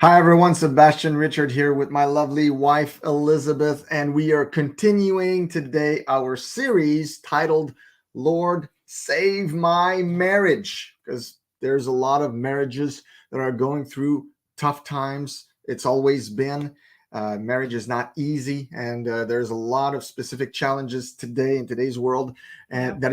Hi everyone, Sebastien Richard here with my lovely wife Elisabeth, and we are continuing today our series titled Lord Save My Marriage, because there's a lot of marriages that are going through tough times. It's always been. Marriage is not easy, and there's a lot of specific challenges today in today's world, and that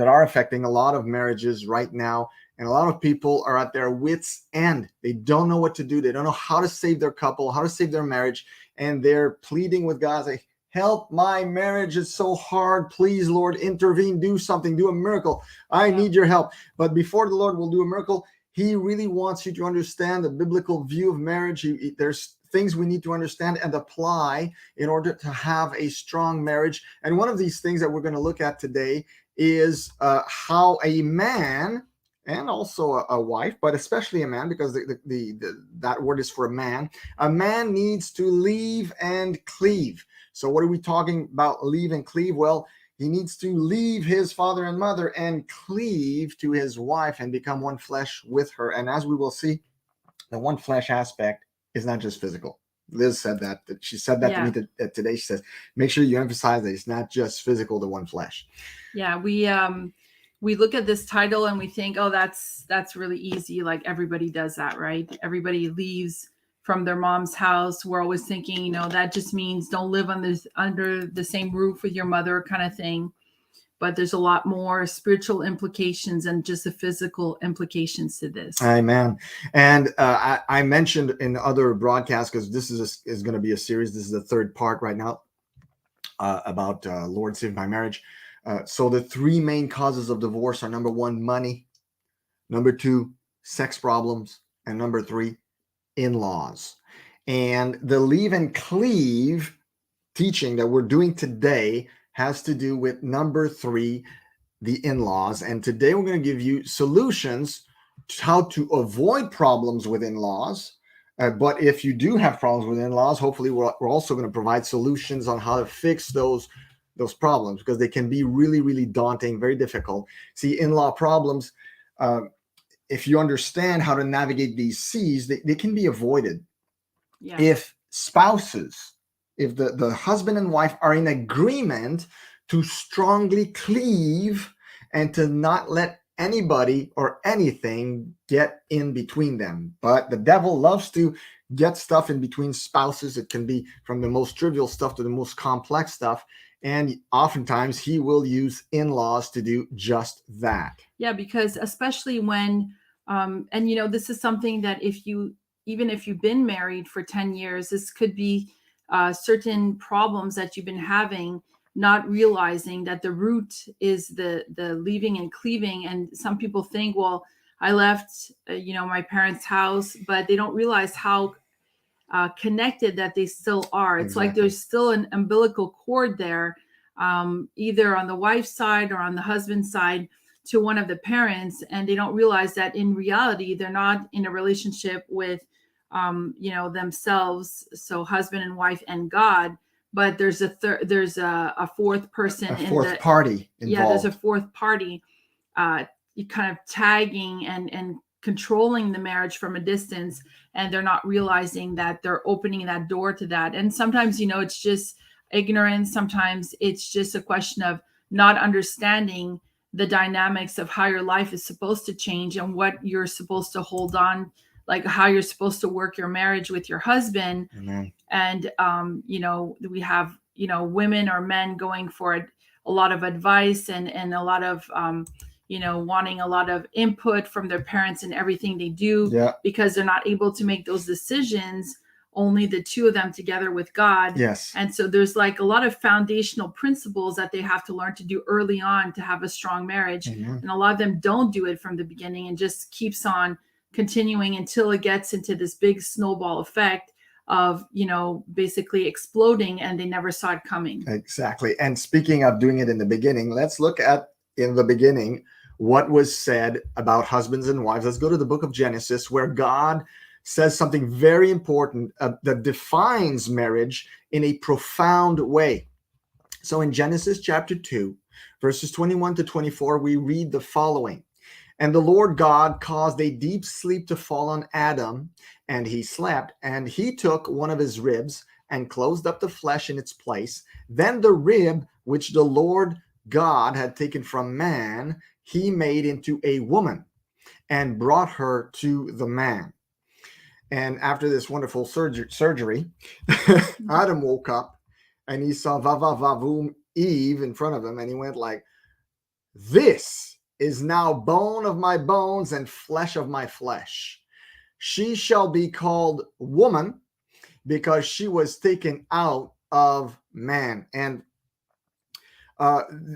are affecting a lot of marriages right now. And a lot of people are at their wits' end. They don't know what to do. They don't know how to save their couple, how to save their marriage. And they're pleading with God, like, help my marriage. It's so hard. Please, Lord, intervene, do something, do a miracle. I need your help. But before the Lord will do a miracle, he really wants you to understand the biblical view of marriage. There's things we need to understand and apply in order to have a strong marriage. And one of these things that we're going to look at today is how a man, and also a wife, but especially a man, because that word is for a man. A man needs to leave and cleave. So what are we talking about, leave and cleave? Well, he needs to leave his father and mother and cleave to his wife and become one flesh with her. And as we will see, the one flesh aspect is not just physical. Liz said that. She said that to me today. She says, make sure you emphasize that it's not just physical, the one flesh. Yeah, we look at this title and we think, oh, that's really easy. Like everybody does that, right? Everybody leaves from their mom's house. We're always thinking, that just means don't live under the same roof with your mother kind of thing. But there's a lot more spiritual implications and just the physical implications to this. Amen. And I mentioned in other broadcasts, because this is going to be a series. This is the third part right now about Lord Save My Marriage. So the three main causes of divorce are: number one, money; number two, sex problems; and number three, in-laws. And the leave and cleave teaching that we're doing today has to do with number three, the in-laws. And today we're going to give you solutions to how to avoid problems with in-laws. But if you do have problems with in-laws, hopefully we're also going to provide solutions on how to fix those problems, because they can be really, really daunting, very difficult. See, in-law problems, if you understand how to navigate these seas, they can be avoided. Yeah. If the husband and wife are in agreement to strongly cleave and to not let anybody or anything get in between them. But the devil loves to get stuff in between spouses. It can be from the most trivial stuff to the most complex stuff. And oftentimes he will use in-laws to do just that. Yeah, because especially when, this is something that even if you've been married for 10 years, this could be certain problems that you've been having, not realizing that the root is the leaving and cleaving. And some people think, well, I left, my parents' house, but they don't realize how connected that they still are. It's like there's still an umbilical cord there, either on the wife's side or on the husband's side, to one of the parents. And they don't realize that in reality, they're not in a relationship with themselves, so husband and wife and God, but there's a fourth person, party involved. Yeah, there's a fourth party, kind of tagging and controlling the marriage from a distance, and they're not realizing that they're opening that door to that. And sometimes, it's just ignorance. Sometimes it's just a question of not understanding the dynamics of how your life is supposed to change and what you're supposed to hold on, like how you're supposed to work your marriage with your husband. Amen. And, we have, women or men going for a lot of advice and a lot of, wanting a lot of input from their parents in everything they do, because they're not able to make those decisions, only the two of them together with God. Yes. And so there's like a lot of foundational principles that they have to learn to do early on to have a strong marriage. Amen. And a lot of them don't do it from the beginning and just keeps on continuing until it gets into this big snowball effect of, basically exploding, and they never saw it coming. Exactly. And speaking of doing it in the beginning, let's look at in the beginning what was said about husbands and wives. Let's go to the book of Genesis, where God says something very important that defines marriage in a profound way. So in Genesis chapter 2, verses 21 to 24, we read the following. And the Lord God caused a deep sleep to fall on Adam, and he slept. And he took one of his ribs and closed up the flesh in its place. Then the rib which the Lord God had taken from man, he made into a woman and brought her to the man. And after this wonderful surgery, Adam woke up and he saw Vavavavum Eve in front of him, and he went like, "This is now bone of my bones and flesh of my flesh. She shall be called woman because she was taken out of man." And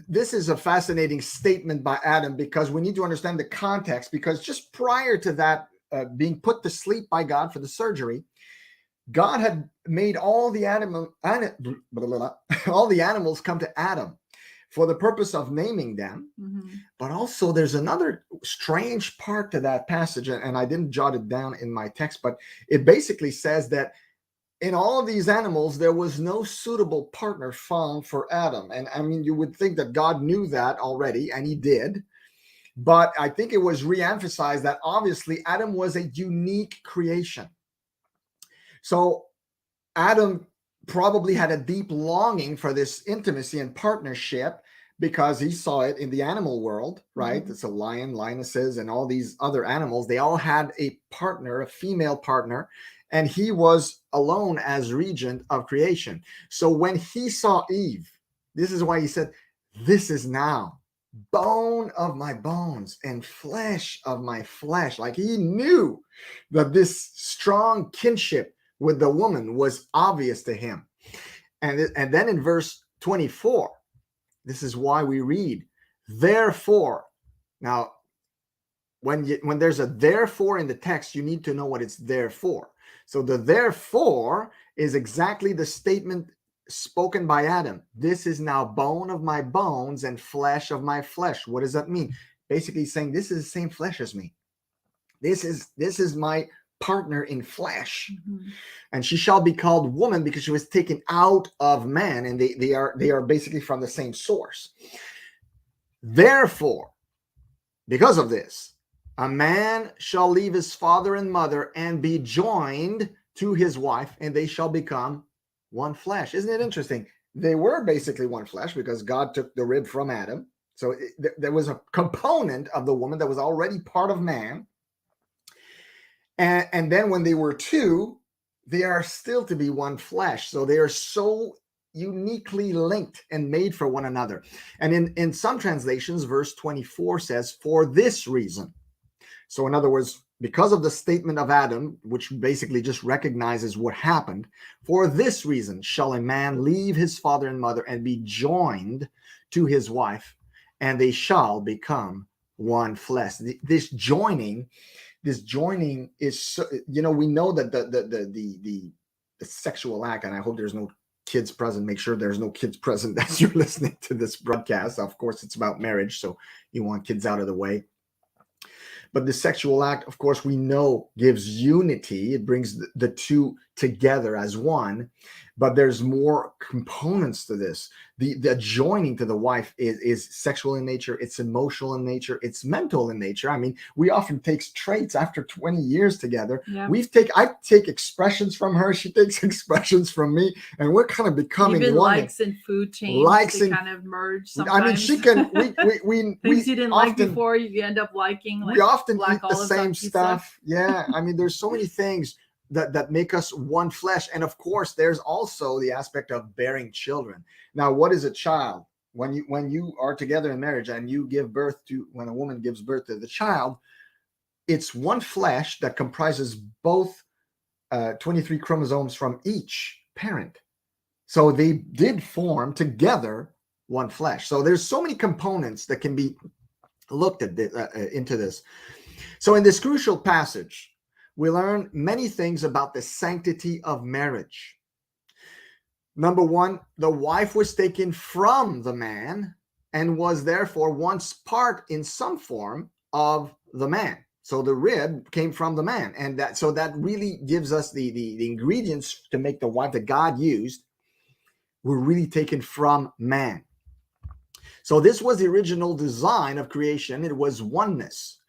this is a fascinating statement by Adam, because we need to understand the context, because just prior to that being put to sleep by God for the surgery, God had made all the animals come to Adam for the purpose of naming them. Mm-hmm. But also there's another strange part to that passage, and I didn't jot it down in my text, but it basically says that in all of these animals, there was no suitable partner found for Adam. And I mean, you would think that God knew that already, and he did. But I think it was reemphasized that obviously Adam was a unique creation. So Adam probably had a deep longing for this intimacy and partnership, because he saw it in the animal world, right? Mm-hmm. It's a lion, lionesses, and all these other animals. They all had a partner, a female partner, and he was alone as regent of creation. So when he saw Eve, this is why he said, "This is now bone of my bones and flesh of my flesh." Like he knew that this strong kinship with the woman was obvious to him. And then in verse 24, this is why we read, "Therefore." Now, when there's a therefore in the text, you need to know what it's there for. So the therefore is exactly the statement spoken by Adam. "This is now bone of my bones and flesh of my flesh." What does that mean? Basically saying, this is the same flesh as me. This is my partner in flesh. Mm-hmm. "And she shall be called woman because she was taken out of man." And they are basically from the same source. "Therefore, because of this, a man shall leave his father and mother and be joined to his wife, and they shall become one flesh." Isn't it interesting? They were basically one flesh because God took the rib from Adam. So there was a component of the woman that was already part of man. And then when they were two, they are still to be one flesh. So they are so uniquely linked and made for one another. And in some translations, verse 24 says, "For this reason." So in other words, because of the statement of Adam, which basically just recognizes what happened, "For this reason shall a man leave his father and mother and be joined to his wife, and they shall become one flesh." This joining is so, we know that the sexual act, and I hope there's no kids present. Make sure there's no kids present as you're listening to this broadcast. Of course, it's about marriage, so you want kids out of the way. But the sexual act, of course, we know gives unity. It brings the two together as one. But there's more components to this. The joining to the wife is sexual in nature. It's emotional in nature. It's mental in nature. I mean, we often take traits after 20 years together. Yeah. I take expressions from her. She takes expressions from me. And we're kind of becoming even one. Likes and food change. They kind of merge sometimes. I mean, she can, things you didn't like before, you end up liking. Like we often eat the same stuff. Yeah. I mean, there's so many things that make us one flesh. And of course, there's also the aspect of bearing children. Now, what is a child? When you are together in marriage and you give birth to, when a woman gives birth to the child, it's one flesh that comprises both 23 chromosomes from each parent. So they did form together one flesh. So there's so many components that can be looked at into this. So in this crucial passage, we learn many things about the sanctity of marriage. Number one, the wife was taken from the man and was therefore once part in some form of the man. So the rib came from the man. And that really gives us the ingredients to make the wife that God used were really taken from man. So this was the original design of creation. It was oneness.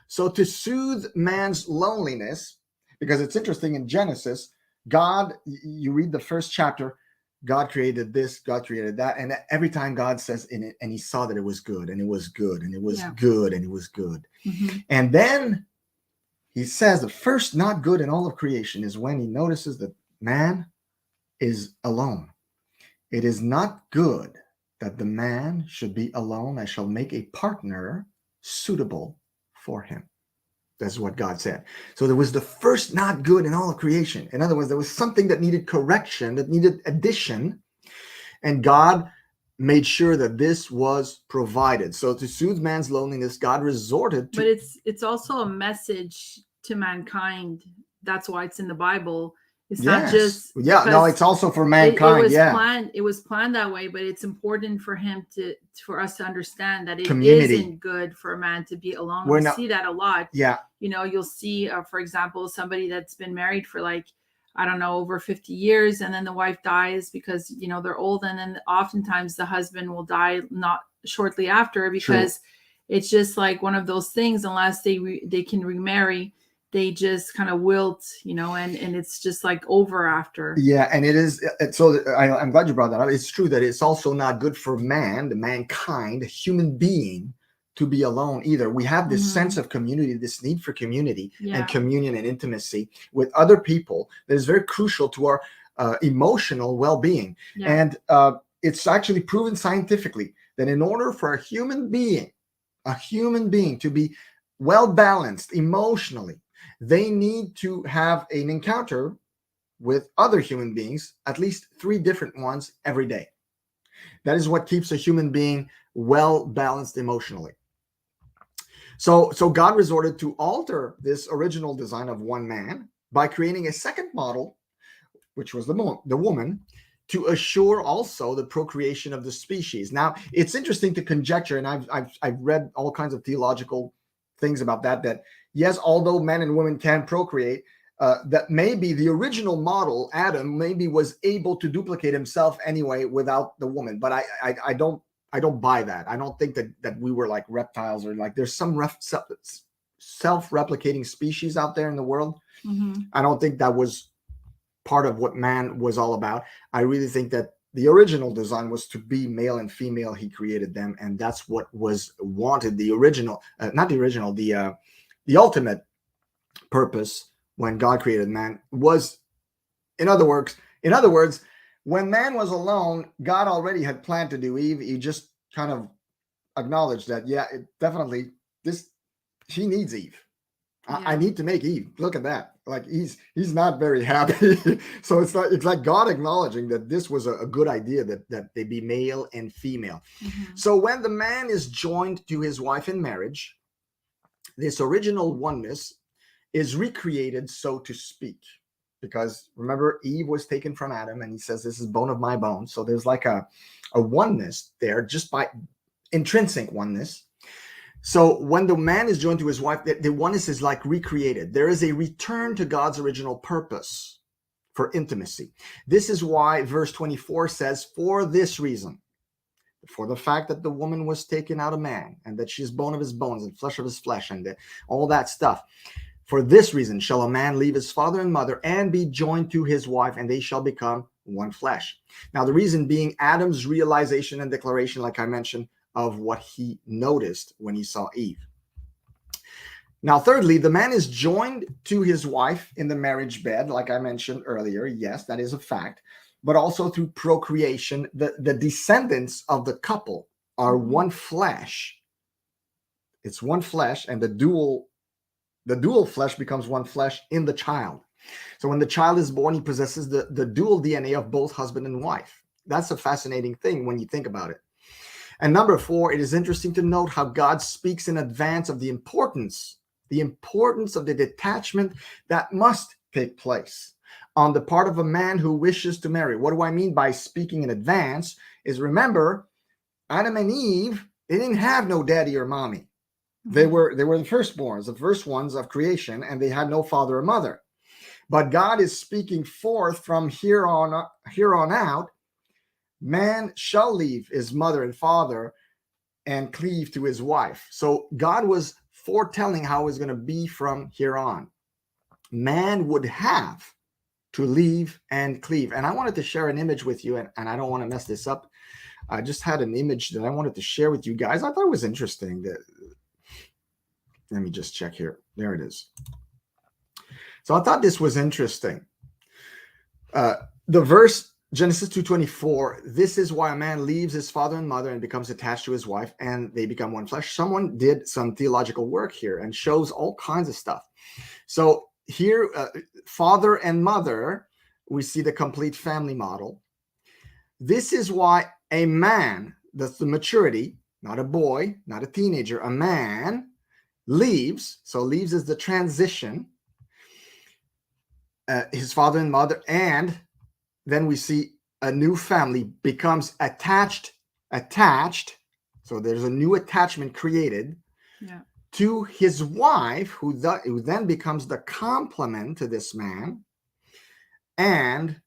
So to soothe man's loneliness, because it's interesting in Genesis, God, you read the first chapter, God created this, God created that. And every time God says in it, and he saw that it was good, and it was good, and it was good, and it was good. Mm-hmm. And then he says the first not good in all of creation is when he notices that man is alone. It is not good that the man should be alone. I shall make a partner suitable for him. That's what God said. So there was the first not good in all of creation. In other words, there was something that needed correction, that needed addition, and God made sure that this was provided. So to soothe man's loneliness, God resorted to... But it's also a message to mankind. That's why it's in the Bible. It's not just it's also for mankind. It was planned that way, but it's important for for us to understand that it Community. Isn't good for a man to be alone. We see that a lot. Yeah. You'll see, for example, somebody that's been married for like, I don't know, over 50 years, and then the wife dies because, they're old. And then oftentimes the husband will die not shortly after, because it's just like one of those things, unless they can remarry, they just kind of wilt, and it's just like over after. Yeah, and it is. So I'm glad you brought that up. It's true that it's also not good for mankind, a human being, to be alone either. We have this sense of community, this need for community and communion and intimacy with other people that is very crucial to our emotional well-being. Yeah. And it's actually proven scientifically that in order for a human being to be well-balanced emotionally, they need to have an encounter with other human beings, at least 3 different ones every day. That is what keeps a human being well-balanced emotionally. So God resorted to alter this original design of one man by creating a second model, which was the woman, to assure also the procreation of the species. Now, it's interesting to conjecture, and I've read all kinds of theological things about that yes, although men and women can procreate, that maybe the original model, Adam, maybe was able to duplicate himself anyway without the woman. But I don't buy that. I don't think that we were like reptiles, or like there's some self-replicating species out there in the world. Mm-hmm. I don't think that was part of what man was all about. I really think that the original design was to be male and female. He created them, and that's what was wanted. The original, the ultimate purpose when God created man was, in other words, when man was alone, God already had planned to do Eve. He just kind of acknowledged that, she needs Eve. Yeah. I need to make Eve. Look at that. Like he's not very happy. So it's like God acknowledging that this was a good idea, that they be male and female. Mm-hmm. So when the man is joined to his wife in marriage, this original oneness is recreated, so to speak. Because remember, Eve was taken from Adam, and he says, this is bone of my bone. So there's like a oneness there, just by intrinsic oneness. So when the man is joined to his wife, the oneness is like recreated. There is a return to God's original purpose for intimacy. This is why verse 24 says, for this reason, for the fact that the woman was taken out of man, and that she is bone of his bones and flesh of his flesh, and all that stuff. For this reason shall a man leave his father and mother and be joined to his wife, and they shall become one flesh. Now, the reason being Adam's realization and declaration, like I mentioned, of what he noticed when he saw Eve. Now, thirdly, the man is joined to his wife in the marriage bed, like I mentioned earlier. Yes, that is a fact. But also through procreation, the descendants of the couple are one flesh. It's one flesh, and the dual flesh becomes one flesh in the child. So when the child is born, he possesses the dual DNA of both husband and wife. That's a fascinating thing when you think about it. And number 4, it is interesting to note how God speaks in advance of the importance of the detachment that must take place on the part of a man who wishes to marry. What do I mean by speaking in advance? Is, remember, Adam and Eve, they didn't have no daddy or mommy. They were the firstborns, the first ones of creation, and they had no father or mother. But God is speaking forth from here on out. Man shall leave his mother and father and cleave to his wife. So God was foretelling how it's going to be from here on. Man would have to leave and cleave. And I wanted to share an image with you, and I don't want to mess this up. I just had an image that I wanted to share with you guys. I thought it was interesting. Let me just check here. There it is. So I thought this was interesting. The verse, Genesis 2:24, this is why a man leaves his father and mother and becomes attached to his wife, and they become one flesh. Someone did some theological work here and shows all kinds of stuff. So here, father and mother, we see the complete family model. This is why a man, that's the maturity, not a boy, not a teenager, a man leaves. So leaves is the transition. His father and mother, and then we see a new family becomes attached. So there's a new attachment created to his wife, who then becomes the complement to this man. And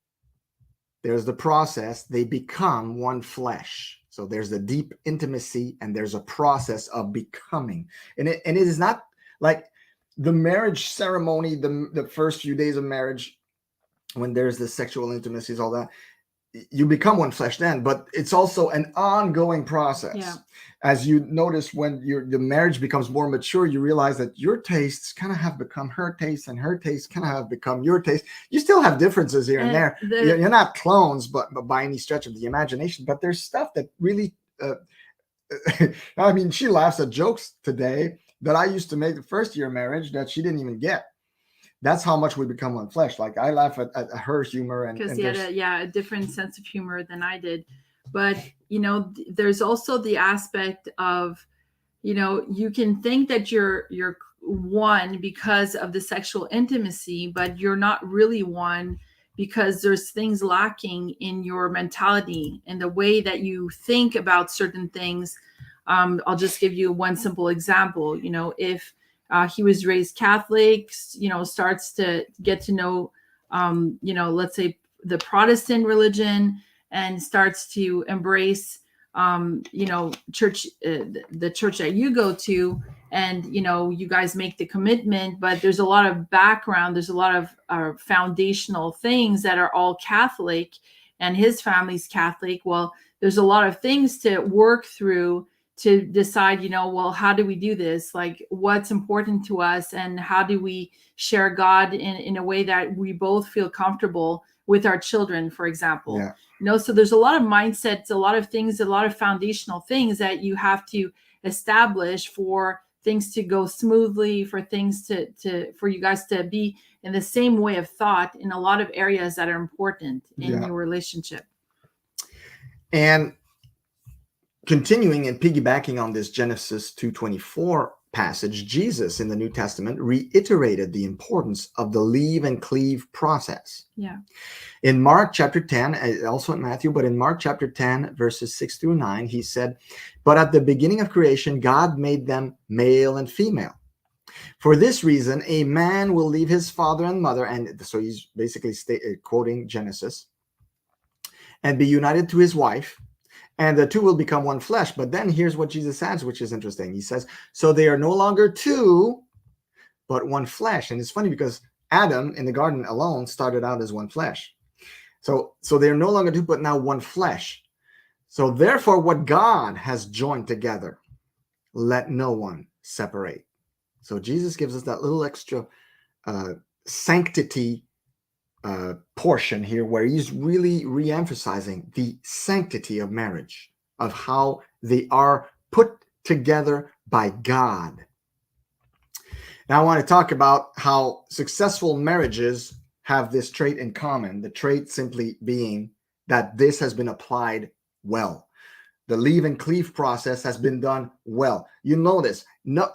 there's the process. They become one flesh. So there's a deep intimacy, and there's a process of becoming. And it is not like the marriage ceremony, the first few days of marriage, when there's the sexual intimacies, all that, you become one flesh then, but it's also an ongoing process. Yeah. As you notice, when the marriage becomes more mature, you realize that your tastes kind of have become her taste, and her tastes kind of have become your taste. You still have differences here and there. You're not clones, but by any stretch of the imagination, but there's stuff that really, I mean, she laughs at jokes today that I used to make the first year of marriage that she didn't even get. That's how much we become one flesh. Like I laugh at her humor, and because he had a different sense of humor than I did. But there's also the aspect of, you can think that you're one because of the sexual intimacy, but you're not really one, because there's things lacking in your mentality and the way that you think about certain things. I'll just give you one simple example. If he was raised Catholic, starts to get to know, let's say the Protestant religion, and starts to embrace, church, the church that you go to, and, you guys make the commitment, but there's a lot of background. There's a lot of foundational things that are all Catholic, and his family's Catholic. Well, there's a lot of things to work through to decide, well, how do we do this? Like, what's important to us, and how do we share God in a way that we both feel comfortable with our children, for example. Yeah. So there's a lot of mindsets, a lot of things, a lot of foundational things that you have to establish for things to go smoothly, for things for you guys to be in the same way of thought in a lot of areas that are important in your relationship. And continuing and piggybacking on this Genesis 2:24 passage, Jesus in the New Testament reiterated the importance of the leave and cleave process. Yeah. In Mark chapter 10, also in Matthew, but in Mark chapter 10, verses 6-9, he said, "But at the beginning of creation, God made them male and female. For this reason, a man will leave his father and mother," and so he's basically quoting Genesis, "and be united to his wife, and the two will become one flesh." But then here's what Jesus adds, which is interesting. He says, "So they are no longer two, but one flesh." And it's funny because Adam in the garden alone started out as one flesh. So they're no longer two, but now one flesh. So therefore, what God has joined together, let no one separate. So Jesus gives us that little extra sanctity portion here, where he's really re-emphasizing the sanctity of marriage, of how they are put together by God. Now I want to talk about how successful marriages have this trait in common, the trait simply being that this has been applied well. The leave and cleave process has been done well. You know this. No,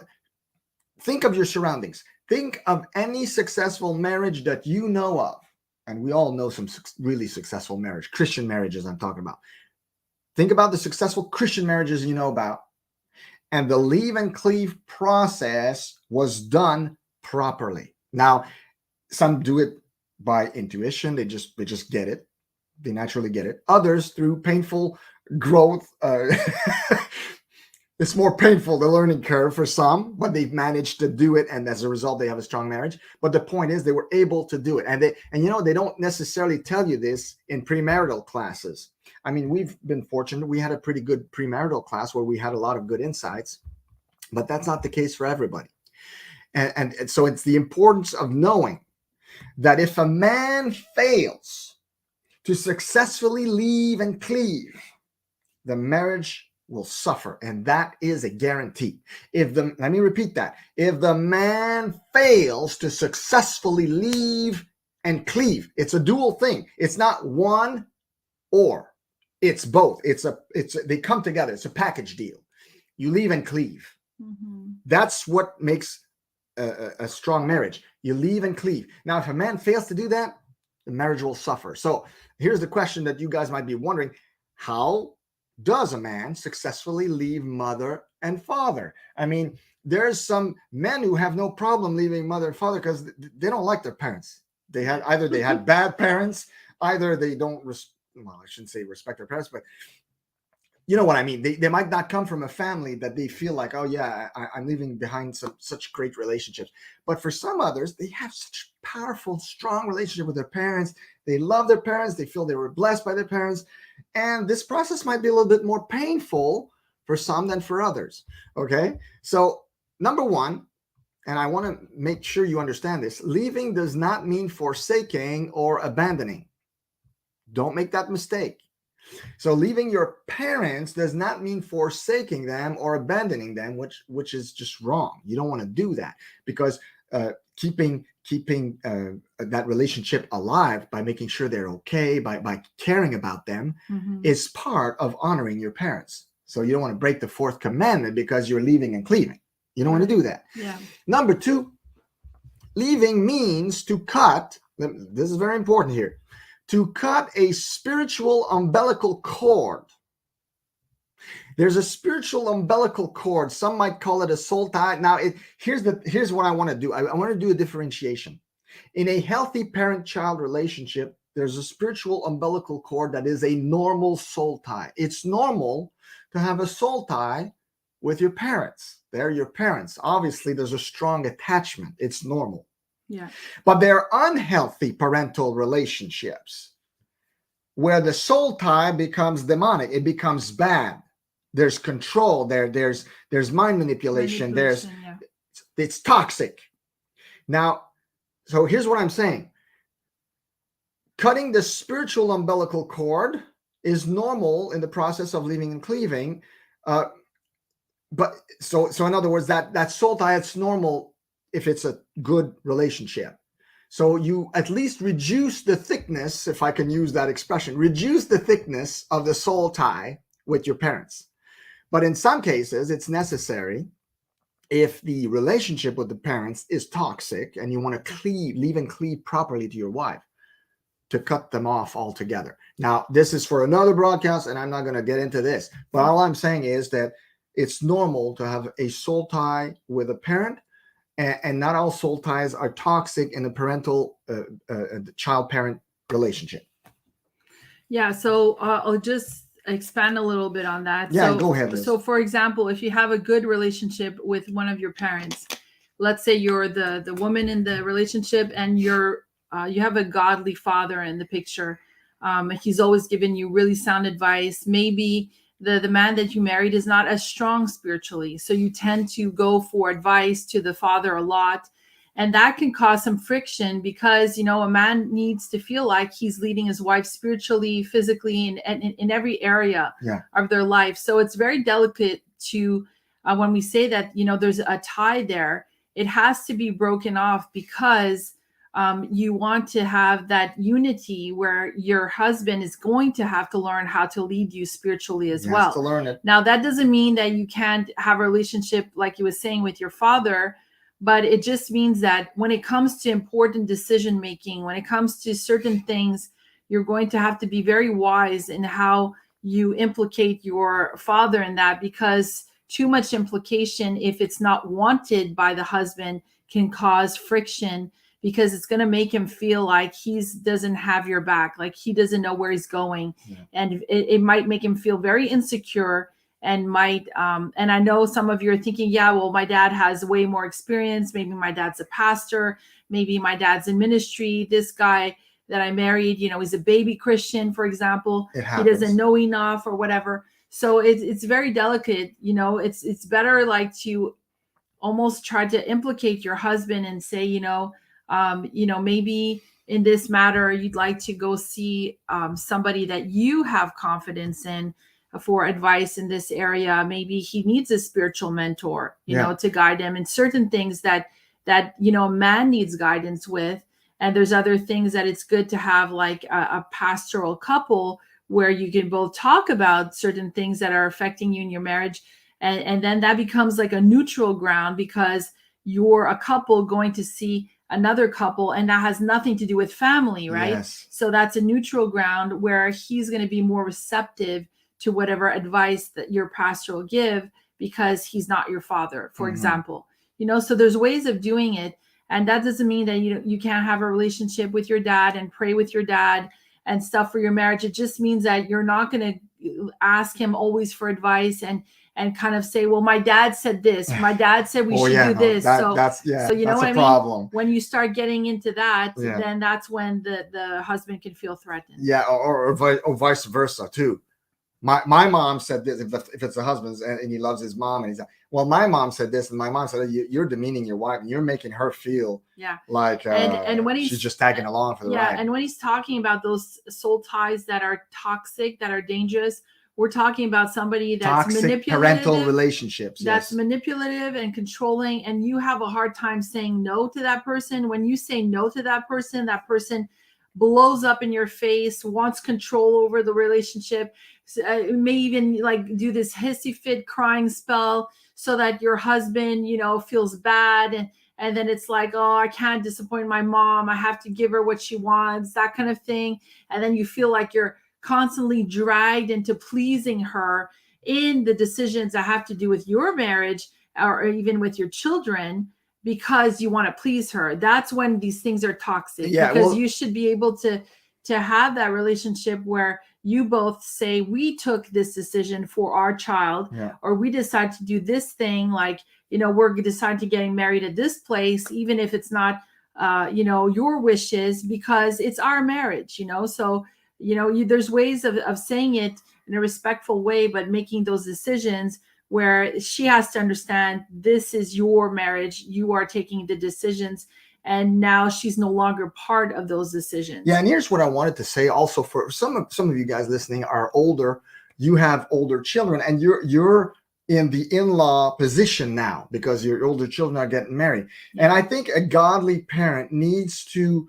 think of your surroundings. Think of any successful marriage that you know of. And we all know some really successful marriage, Christian marriages I'm talking about. Think about the successful Christian marriages you know about. And the leave and cleave process was done properly. Now, some do it by intuition. They just get it. They naturally get it. Others through painful growth, It's more painful, the learning curve for some, but they've managed to do it, and as a result, they have a strong marriage. But the point is, they were able to do it, and they don't necessarily tell you this in premarital classes. I mean, we've been fortunate; we had a pretty good premarital class where we had a lot of good insights, but that's not the case for everybody. And so it's the importance of knowing that if a man fails to successfully leave and cleave, the marriage will suffer, and that is a guarantee. Let me repeat that. If the man fails to successfully leave and cleave, it's a dual thing. It's not one or, it's both. They come together. It's a package deal. You leave and cleave. Mm-hmm. That's what makes a strong marriage. You leave and cleave. Now, if a man fails to do that, the marriage will suffer. So here's the question that you guys might be wondering: how does a man successfully leave mother and father? I mean, there's some men who have no problem leaving mother and father because they don't like their parents. They had bad parents, either they don't, I shouldn't say respect their parents, but you know what I mean. They might not come from a family that they feel like, oh yeah, I'm leaving behind such great relationships. But for some others, they have such powerful, strong relationship with their parents. They love their parents. They feel they were blessed by their parents. And this process might be a little bit more painful for some than for others. Okay. So number one, and I want to make sure you understand this, leaving does not mean forsaking or abandoning. Don't make that mistake. So leaving your parents does not mean forsaking them or abandoning them, which is just wrong. You don't want to do that, because keeping that relationship alive by making sure they're okay, by caring about them, mm-hmm. is part of honoring your parents. So you don't want to break the fourth commandment because you're leaving and cleaving. You don't want to do that. Yeah. Number two, leaving means to cut. This is very important here. To cut a spiritual umbilical cord. There's a spiritual umbilical cord. Some might call it a soul tie. Now, here's what I want to do. I want to do a differentiation. In a healthy parent-child relationship, there's a spiritual umbilical cord that is a normal soul tie. It's normal to have a soul tie with your parents. They're your parents. Obviously, there's a strong attachment. It's normal. Yeah. But there are unhealthy parental relationships where the soul tie becomes demonic. It becomes bad. There's control. There's mind manipulation. It's toxic. Now, so here's what I'm saying. Cutting the spiritual umbilical cord is normal in the process of leaving and cleaving. But so in other words, that soul tie, it's normal if it's a good relationship. So you at least reduce the thickness, if I can use that expression, reduce the thickness of the soul tie with your parents. But in some cases, it's necessary if the relationship with the parents is toxic and you want to leave and cleave properly to your wife, to cut them off altogether. Now, this is for another broadcast, and I'm not going to get into this. But all I'm saying is that it's normal to have a soul tie with a parent, and not all soul ties are toxic in the parental child-parent relationship. Yeah, so I'll just expand a little bit on that. Yeah, so, go ahead, Liz. So, for example, if you have a good relationship with one of your parents, let's say you're the woman in the relationship, and you have a godly father in the picture. He's always giving you really sound advice. Maybe the man that you married is not as strong spiritually, so you tend to go for advice to the father a lot, and that can cause some friction, because a man needs to feel like he's leading his wife spiritually, physically, and in every area of their life. So it's very delicate to when we say that there's a tie there, it has to be broken off, because you want to have that unity where your husband is going to have to learn how to lead you spiritually as well. To learn it. Now, that doesn't mean that you can't have a relationship like you were saying with your father, but it just means that when it comes to important decision making, when it comes to certain things, you're going to have to be very wise in how you implicate your father in that, because too much implication, if it's not wanted by the husband, can cause friction, because it's going to make him feel like he doesn't have your back, like he doesn't know where he's going. Yeah. And it might make him feel very insecure, and might and I know some of you are thinking, yeah, well, my dad has way more experience. Maybe my dad's a pastor. Maybe my dad's in ministry. This guy that I married, he's a baby Christian, for example. He doesn't know enough or whatever. So it's very delicate. It's better like to almost try to implicate your husband and say, maybe in this matter, you'd like to go see somebody that you have confidence in for advice in this area. Maybe he needs a spiritual mentor, to guide him in certain things that man needs guidance with. And there's other things that it's good to have, like a pastoral couple where you can both talk about certain things that are affecting you in your marriage. And then that becomes like a neutral ground, because you're a couple going to see another couple, and that has nothing to do with family, right? Yes. So that's a neutral ground where he's going to be more receptive to whatever advice that your pastor will give, because he's not your father, for example. So there's ways of doing it. And that doesn't mean that you can't have a relationship with your dad and pray with your dad and stuff for your marriage. It just means that you're not going to ask him always for advice and kind of say, well, my dad said this. My dad said we should do this. That's you know what I mean? Problem. When you start getting into that, then that's when the husband can feel threatened. Yeah, or vice versa too. My mom said this. If it's the husband's and he loves his mom, and he's like, well, my mom said this, and my mom said, you're demeaning your wife, and you're making her feel like and when she's just tagging along for the ride. And when he's talking about those soul ties that are toxic, that are dangerous, we're talking about somebody that's toxic manipulative, parental relationships. That's manipulative and controlling, and you have a hard time saying no to that person. When you say no to that person blows up in your face, wants control over the relationship. May even like do this hissy fit crying spell so that your husband, feels bad. And then it's like, oh, I can't disappoint my mom. I have to give her what she wants, that kind of thing. And then you feel like you're constantly dragged into pleasing her in the decisions that have to do with your marriage or even with your children, because you want to please her. That's when these things are toxic. Because you should be able to have that relationship where you both say, we took this decision for our child, or we decide to do this thing, like, we're deciding to getting married at this place, even if it's not, your wishes, because it's our marriage, So, there's ways of saying it in a respectful way, but making those decisions where she has to understand this is your marriage. You are taking the decisions, and now she's no longer part of those decisions. Yeah, and here's what I wanted to say also for some of you guys listening are older. You have older children, and you're in the in-law position now because your older children are getting married. And I think a godly parent needs to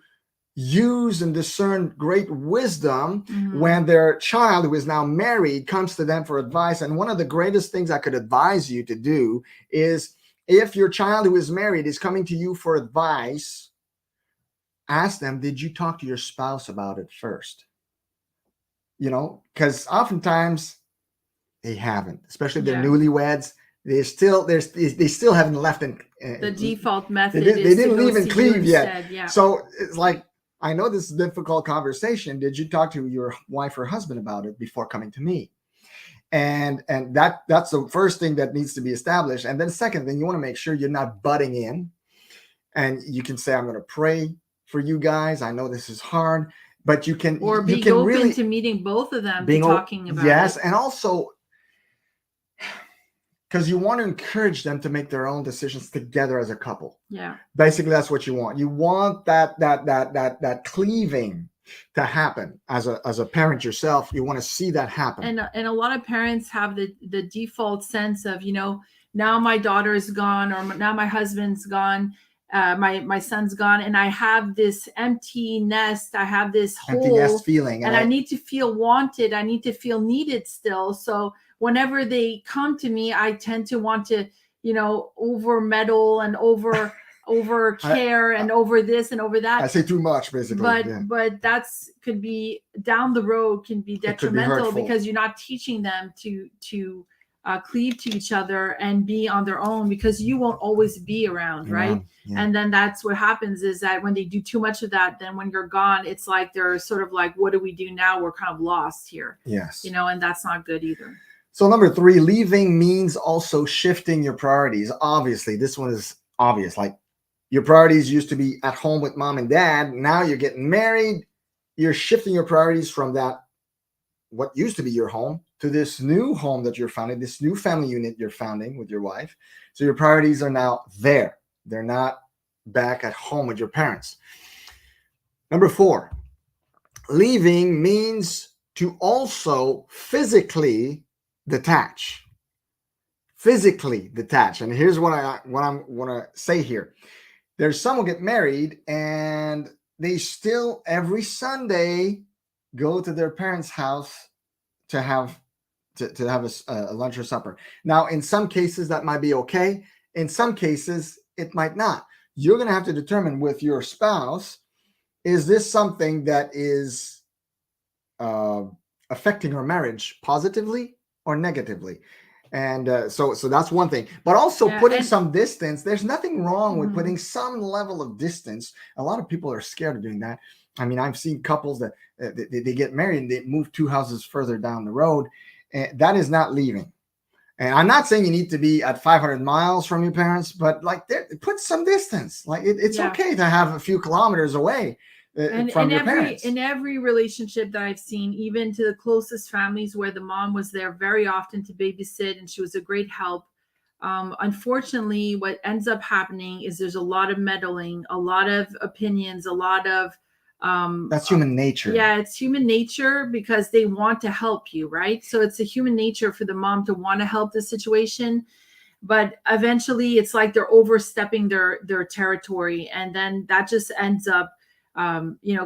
use and discern great wisdom when their child who is now married comes to them for advice. And one of the greatest things I could advise you to do is, if your child who is married is coming to you for advice, ask them, did you talk to your spouse about it first? Because oftentimes they haven't, especially if they're newlyweds. They still haven't left in the default method. They didn't leave in Cleave yet. Yeah. So it's like, I know this is a difficult conversation. Did you talk to your wife or husband about it before coming to me? And that's the first thing that needs to be established. And then second thing, you want to make sure you're not butting in. And you can say, I'm going to pray for you guys. I know this is hard, but you can being open really, to meeting both of them, talking about it. And also, because you want to encourage them to make their own decisions together as a couple. Yeah. Basically, that's what you want. You want that cleaving to happen as a parent yourself. You want to see that happen. And a lot of parents have the default sense of, now my daughter's gone, or now my husband's gone, my son's gone, and I have this empty nest. I have this empty nest feeling, and I need to feel wanted. I need to feel needed still. So whenever they come to me, I tend to want to, over meddle and over care and over this and over that. I say too much, basically. But that's could be down the road, can be detrimental, because you're not teaching them to cleave to each other and be on their own, because you won't always be around, right? Yeah. And then that's what happens, is that when they do too much of that, then when you're gone, it's like they're sort of like, what do we do now? We're kind of lost here. Yes. And that's not good either. So number 3, leaving means also shifting your priorities. Obviously, this one is obvious. Like your priorities used to be at home with mom and dad. Now you're getting married. You're shifting your priorities from that, what used to be your home, to this new home that you're founding, this new family unit you're founding with your wife. So your priorities are now there. They're not back at home with your parents. Number 4, leaving means to also physically detach. Physically detach. And here's what I'm want to say here. There's some who get married and they still every Sunday go to their parents' house to have a lunch or supper. Now, in some cases that might be okay. In some cases it might not. You're going to have to determine with your spouse, is this something that is affecting our marriage positively or negatively? And so that's one thing. But also putting some distance. There's nothing wrong with putting some level of distance. A lot of people are scared of doing that. I mean, I've seen couples that they get married and they move 2 houses further down the road. And that is not leaving. And I'm not saying you need to be at 500 miles from your parents, but like put some distance. Like it's okay to have a few kilometers away from your parents. In every relationship that I've seen, even to the closest families where the mom was there very often to babysit and she was a great help. Unfortunately, what ends up happening is there's a lot of meddling, a lot of opinions, a lot of that's human nature. Yeah, it's human nature because they want to help you, right? So it's a human nature for the mom to want to help the situation, but eventually it's like they're overstepping their territory, and then that just ends up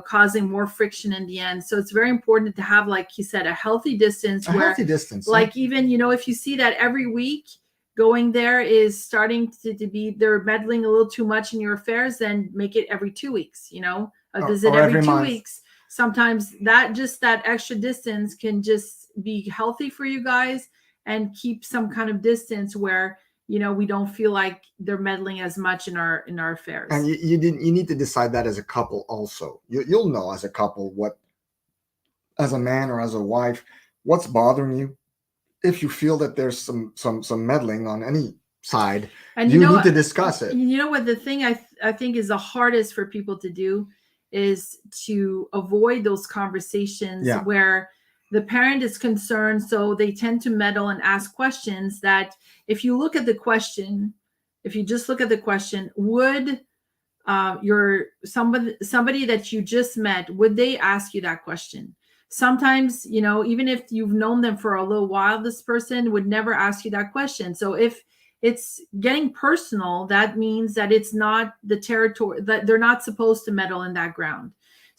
causing more friction in the end. So it's very important to have, like you said, a healthy distance. Healthy distance. Like even, if you see that every week going there is starting to be, they're meddling a little too much in your affairs, then make it every 2 weeks, a visit every 2 weeks. Sometimes that extra distance can just be healthy for you guys and keep some kind of distance where, we don't feel like they're meddling as much in our affairs. And you need to decide that as a couple also. You'll know as a couple what, as a man or as a wife, what's bothering you. If you feel that there's some meddling on any side, and you need to discuss it. You know what, the thing I think is the hardest for people to do is to avoid those conversations where the parent is concerned, so they tend to meddle and ask questions that, if you just look at the question, would somebody that you just met, would they ask you that question? Sometimes, even if you've known them for a little while, this person would never ask you that question. So if it's getting personal, that means that it's not the territory, that they're not supposed to meddle in that ground.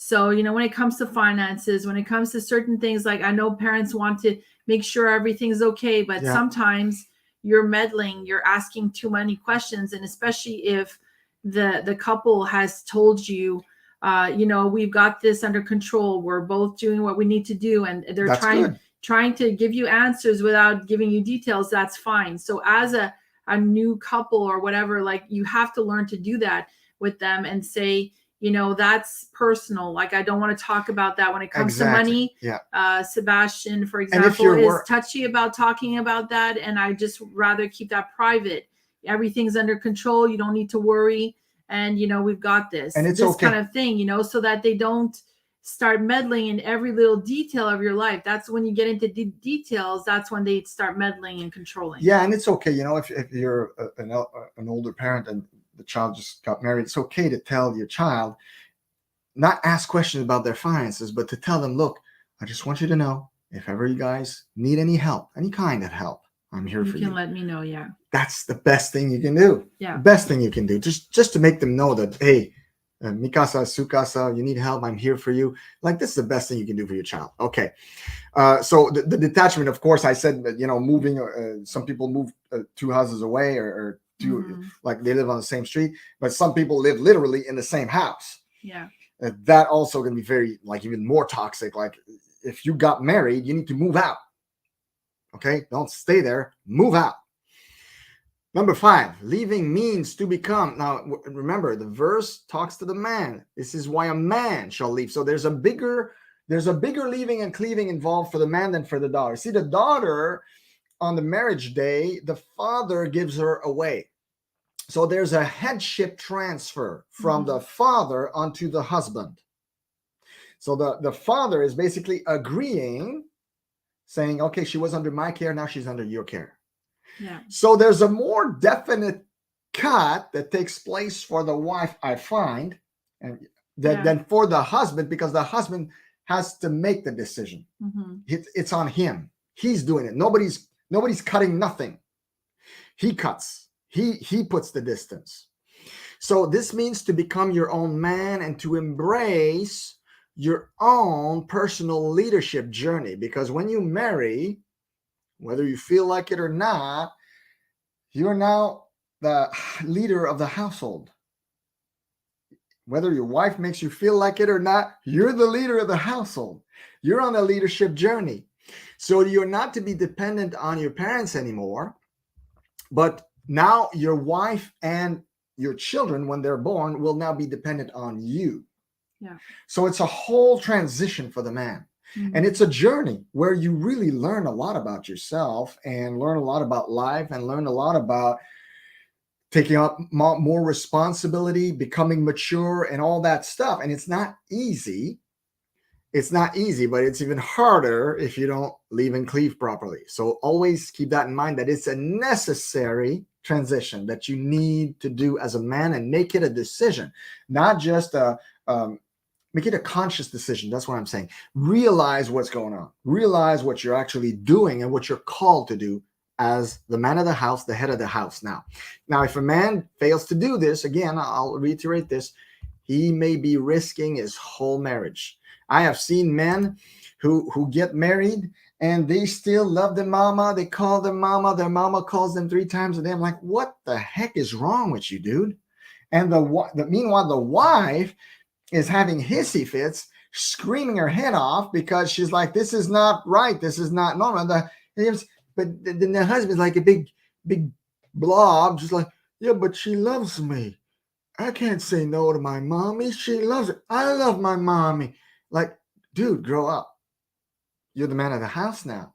So, when it comes to finances, when it comes to certain things, like I know parents want to make sure everything's okay, but sometimes you're meddling, you're asking too many questions. And especially if the couple has told you, we've got this under control, we're both doing what we need to do, and they're trying to give you answers without giving you details, that's fine. So as a new couple or whatever, like you have to learn to do that with them and say, that's personal. Like, I don't want to talk about that when it comes to money. Sebastien, for example, is touchy about talking about that, and I just rather keep that private. Everything's under control. You don't need to worry. And, we've got this. And it's this kind of thing, so that they don't start meddling in every little detail of your life. That's when you get into details. That's when they start meddling and controlling. Yeah, and it's okay. If you're an older parent and the child just got married, it's okay to tell your child, not ask questions about their finances, but to tell them, look, I just want you to know, if ever you guys need any help, any kind of help, I'm here for you. You can let me know. Yeah. That's the best thing you can do. Yeah. The best thing you can do. Just to make them know that, hey, Mikasa, Sukasa, you need help, I'm here for you. Like, this is the best thing you can do for your child. Okay. So the detachment, of course, I said, moving, some people move 2 houses away or two, like they live on the same street, but some people live literally in the same house. Yeah. That also can be very, like, even more toxic. Like, if you got married, you need to move out. Okay. Don't stay there, move out. Number 5, leaving means to become. Now, remember, the verse talks to the man. This is why a man shall leave. So there's a bigger leaving and cleaving involved for the man than for the daughter. See, the daughter on the marriage day, the father gives her away. So there's a headship transfer from the father onto the husband. So the father is basically agreeing, saying, okay, she was under my care, now she's under your care. Yeah. So there's a more definite cut that takes place for the wife, I find, and than for the husband, because the husband has to make the decision. It's on him. He's doing it. Nobody's cutting nothing. He cuts. He puts the distance. So this means to become your own man and to embrace your own personal leadership journey. Because when you marry, whether you feel like it or not, you're now the leader of the household. Whether your wife makes you feel like it or not, you're the leader of the household. You're on a leadership journey. So you're not to be dependent on your parents anymore, but now your wife and your children, when they're born, will now be dependent on you. Yeah. So it's a whole transition for the man. And it's a journey where you really learn a lot about yourself and learn a lot about life and learn a lot about taking up more responsibility, becoming mature and all that stuff. And it's not easy. It's not easy, but it's even harder if you don't leave and cleave properly. So always keep that in mind, that it's a necessary transition that you need to do as a man, and make it a decision, not just make it a conscious decision. That's what I'm saying. Realize what's going on. Realize what you're actually doing and what you're called to do as the man of the house, the head of the house. Now, if a man fails to do this, again, I'll reiterate this, he may be risking his whole marriage. I have seen men who get married and they still love their mama. They call them mama. Their mama calls them 3 times a day. I'm like, what the heck is wrong with you, dude? And meanwhile, the wife is having hissy fits, screaming her head off because she's like, this is not right. This is not normal. But then the husband's like a big blob, just like, yeah, but she loves me. I can't say no to my mommy. She loves it. I love my mommy. Like, dude, grow up. You're the man of the house now.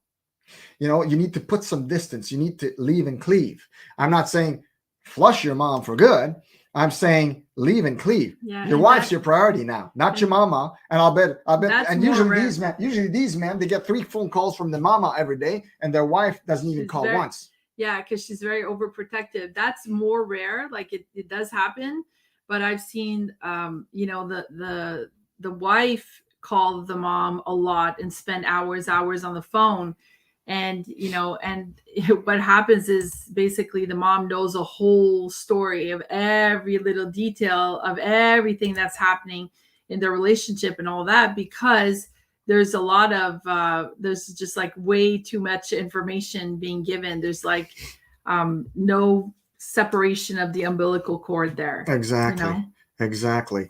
You know, you need to put some distance. You need to leave and cleave. I'm not saying flush your mom for good. I'm saying leave and cleave. Yeah, your wife's your priority now, not your mama. And I'll bet. And usually these men, they get 3 phone calls from the mama every day, and their wife doesn't even call once. Yeah, because she's very overprotective. That's more rare. Like it does happen, but I've seen, the wife call the mom a lot and spend hours on the phone. And, and what happens is basically the mom knows a whole story of every little detail of everything that's happening in their relationship and all that, because there's a lot of, there's just like way too much information being given. There's like no separation of the umbilical cord there. Exactly. Exactly.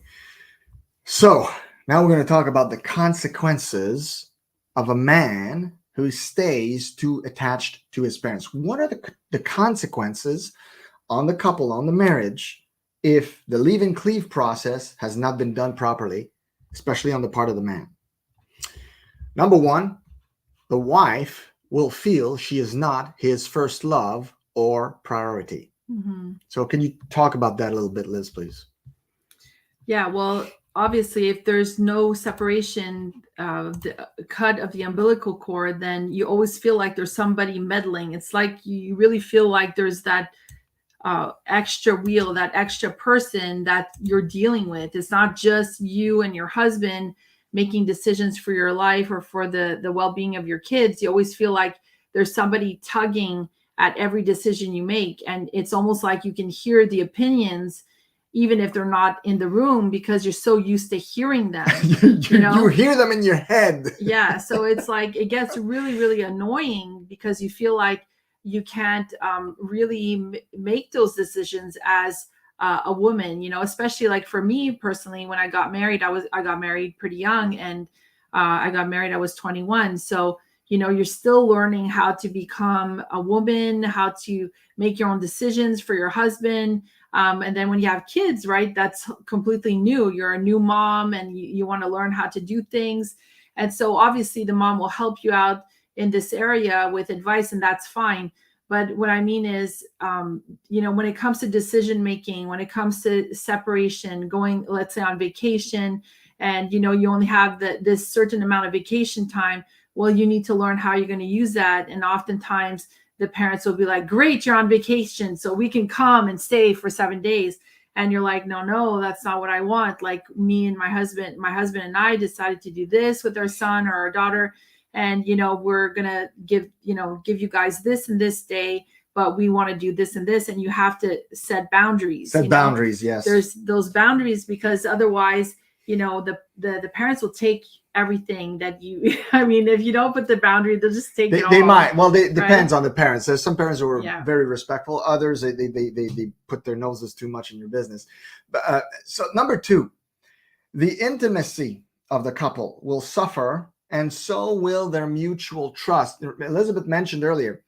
So now we're going to talk about the consequences of a man who stays too attached to his parents. What are the consequences on the couple, on the marriage, if the leave and cleave process has not been done properly, especially on the part of the man? Number 1, the wife will feel she is not his first love or priority. So can you talk about that a little bit, Liz, please? Yeah, well, obviously, if there's no separation, the cut of the umbilical cord, then you always feel like there's somebody meddling. It's like you really feel like there's that extra wheel, that extra person that you're dealing with. It's not just you and your husband making decisions for your life or for the well-being of your kids. You always feel like there's somebody tugging at every decision you make. And it's almost like you can hear the opinions even if they're not in the room, because you're so used to hearing them. You hear them in your head. Yeah. So it's like, it gets really, really annoying because you feel like you can't really make those decisions as a woman, especially like for me personally, when I got married, I got married pretty young, and I was 21. So, you're still learning how to become a woman, how to make your own decisions for your husband. And then when you have kids, right, that's completely new. You're a new mom and you want to learn how to do things. And so obviously the mom will help you out in this area with advice, and that's fine. But what I mean is, when it comes to decision making, when it comes to separation, going, let's say, on vacation, and you only have this certain amount of vacation time, well, you need to learn how you're going to use that. And oftentimes the parents will be like, great, you're on vacation, so we can come and stay for 7 days. And you're like, no, that's not what I want. Like me and my husband and I decided to do this with our son or our daughter. And, we're going to give you guys this and this day, but we want to do this and this. And you have to set boundaries. Boundaries, yes. There's those boundaries, because otherwise, the parents will take everything that you, if you don't put the boundary, they'll just take it all. They might. Well, it depends on the parents. There's some parents who are very respectful. Others, they put their noses too much in your business. But, so number 2, the intimacy of the couple will suffer, and so will their mutual trust. Elisabeth mentioned earlier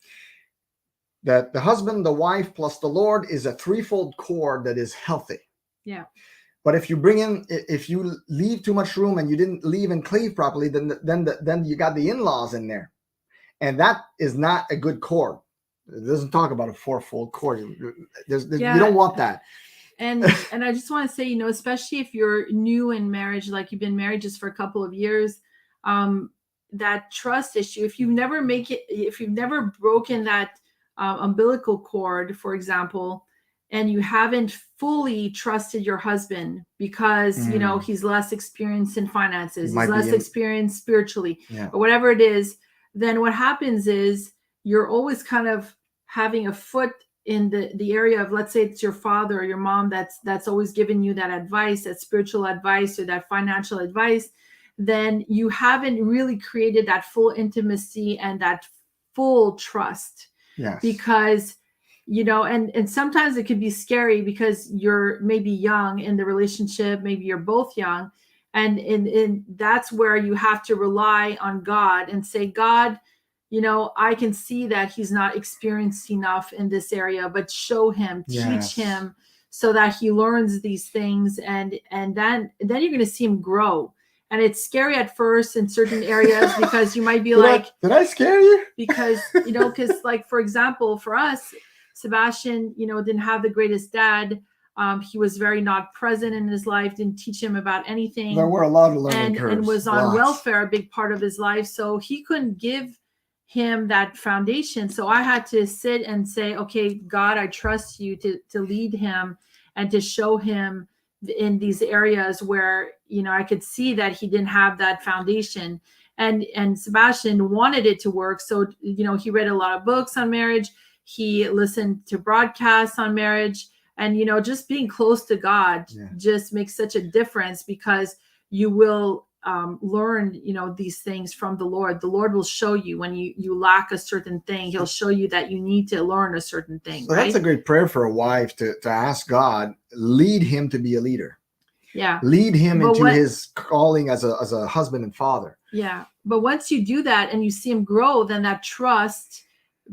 that the husband, the wife, plus the Lord is a threefold cord that is healthy. Yeah. But if you leave too much room and you didn't leave and cleave properly, then you got the in-laws in there, and that is not a good cord. It doesn't talk about a fourfold cord. You don't want that. And I just want to say, especially if you're new in marriage, like you've been married just for a couple of years, that trust issue. If you've never broken that umbilical cord, for example, and you haven't fully trusted your husband because he's less experienced in finances, he's less experienced spiritually, or whatever it is, then what happens is you're always kind of having a foot in the area of, let's say it's your father or your mom that's always giving you that advice, that spiritual advice or that financial advice. Then you haven't really created that full intimacy and that full trust. Yes. Because and sometimes it could be scary because you're maybe young in the relationship, maybe you're both young, and that's where you have to rely on God and say, God, I can see that he's not experienced enough in this area, but show him, teach him, so that he learns these things, and then you're going to see him grow. And it's scary at first in certain areas because you might be did I scare you? Because like, for example, for us, Sebastien, didn't have the greatest dad. He was very not present in his life, didn't teach him about anything. There were a lot of learning curves. And was on welfare a big part of his life. So he couldn't give him that foundation. So I had to sit and say, okay, God, I trust you to lead him and to show him in these areas where, I could see that he didn't have that foundation. And Sebastien wanted it to work. So, he read a lot of books on marriage. He listened to broadcasts on marriage, and, just being close to God just makes such a difference, because you will learn, these things from the Lord. The Lord will show you when you lack a certain thing. He'll show you that you need to learn a certain thing. So that's a great prayer for a wife, to ask God, lead him to be a leader. Yeah. Lead him into his calling as a husband and father. Yeah. But once you do that and you see him grow, then that trust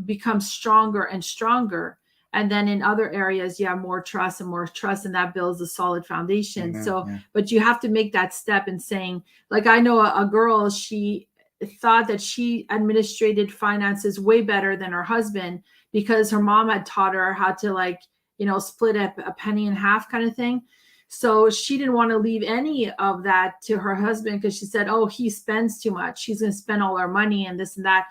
becomes stronger and stronger. And then in other areas, you have more trust, and that builds a solid foundation. But you have to make that step in saying, like, I know a girl, she thought that she administrated finances way better than her husband because her mom had taught her how to, split a penny in half kind of thing. So she didn't want to leave any of that to her husband, because she said, oh, he spends too much. He's going to spend all our money and this and that.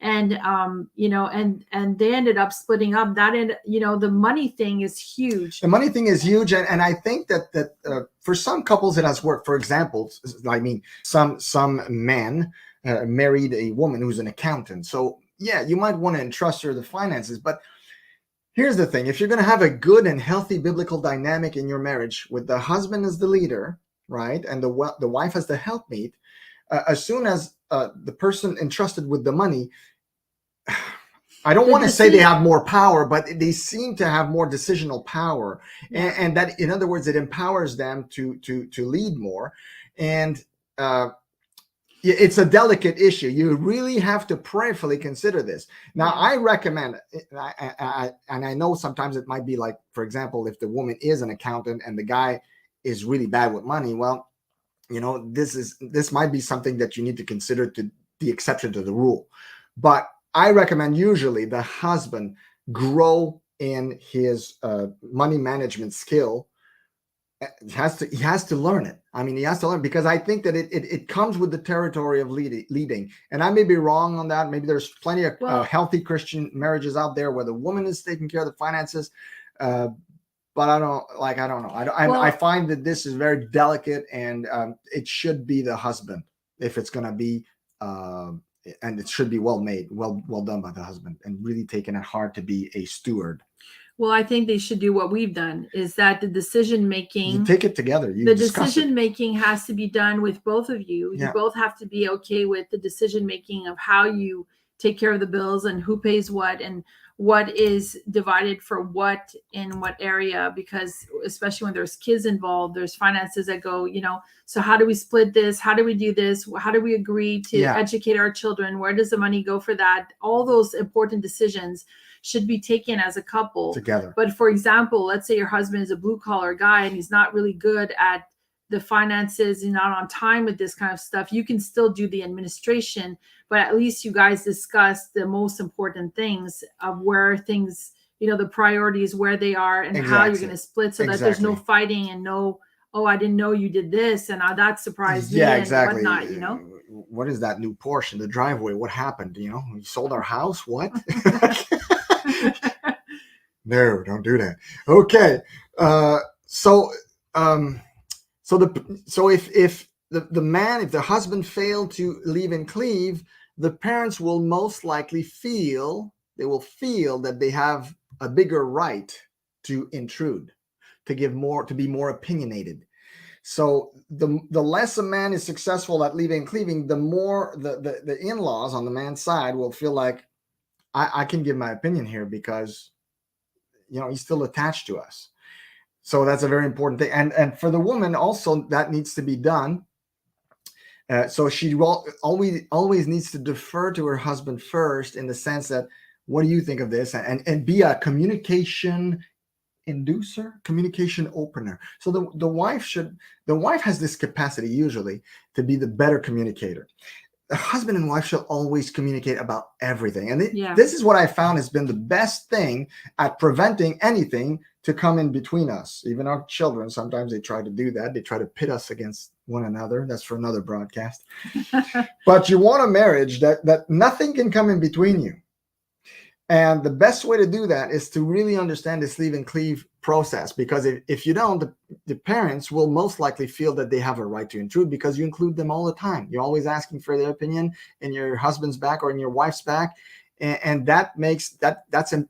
And, and they ended up splitting up. The money thing is huge. The money thing is huge. And I think that for some couples it has worked. For example, some men married a woman who's an accountant. So yeah, you might want to entrust her the finances. But here's the thing. If you're going to have a good and healthy biblical dynamic in your marriage with the husband as the leader, right, and the wife as the helpmate, as soon as the person entrusted with the money, I don't want to say they have more power, but they seem to have more decisional power, and that, in other words, it empowers them to lead more. And it's a delicate issue. You really have to prayerfully consider this. Now, I recommend, and I know sometimes it might be like, for example, if the woman is an accountant and the guy is really bad with money, well, this might be something that you need to consider to the exception to the rule. But I recommend usually the husband grow in his money management skill. He has to learn it. I mean, he has to learn, because I think that it comes with the territory of leading. And I may be wrong on that. Maybe there's plenty of healthy Christian marriages out there where the woman is taking care of the finances. But I don't know. I find that this is very delicate, and it should be the husband if it's going to be, and it should be well made, well done by the husband, and really taking it hard to be a steward. Well, I think they should do what we've done, is that the decision making, you take it together. The decision making has to be done with both of you. Yeah. You both have to be okay with the decision making of how you take care of the bills and who pays what and what is divided for what in what area, because especially when there's kids involved, there's finances that go, so how do we split this? How do we do this? How do we agree to educate our children? Where does the money go for that? All those important decisions should be taken as a couple together. But for example, let's say your husband is a blue collar guy and he's not really good at the finances, he's not on time with this kind of stuff. You can still do the administration, but at least you guys discuss the most important things of where things, the priorities, where they are, and how you're going to split, so that there's no fighting and no, oh, I didn't know you did this, and that surprised me, and whatnot, What is that new Porsche in the driveway? What happened? We sold our house? What? No, don't do that. Okay. So if the husband failed to leave and cleave, the parents will most likely feel that they have a bigger right to intrude, to give more, to be more opinionated. So the less a man is successful at leaving and cleaving, the more the in-laws on the man's side will feel like, I can give my opinion here because, he's still attached to us. So that's a very important thing. And for the woman also, that needs to be done. So she always needs to defer to her husband first, in the sense that, what do you think of this? And be a communication inducer, communication opener. So the wife has this capacity usually to be the better communicator. The husband and wife should always communicate about everything. And this is what I found has been the best thing at preventing anything to come in between us. Even our children, sometimes they try to do that. They try to pit us against one another. That's for another broadcast. But you want a marriage that nothing can come in between you. And the best way to do that is to really understand this leave and cleave process, because if you don't, the parents will most likely feel that they have a right to intrude, because you include them all the time. You're always asking for their opinion in your husband's back or in your wife's back, and that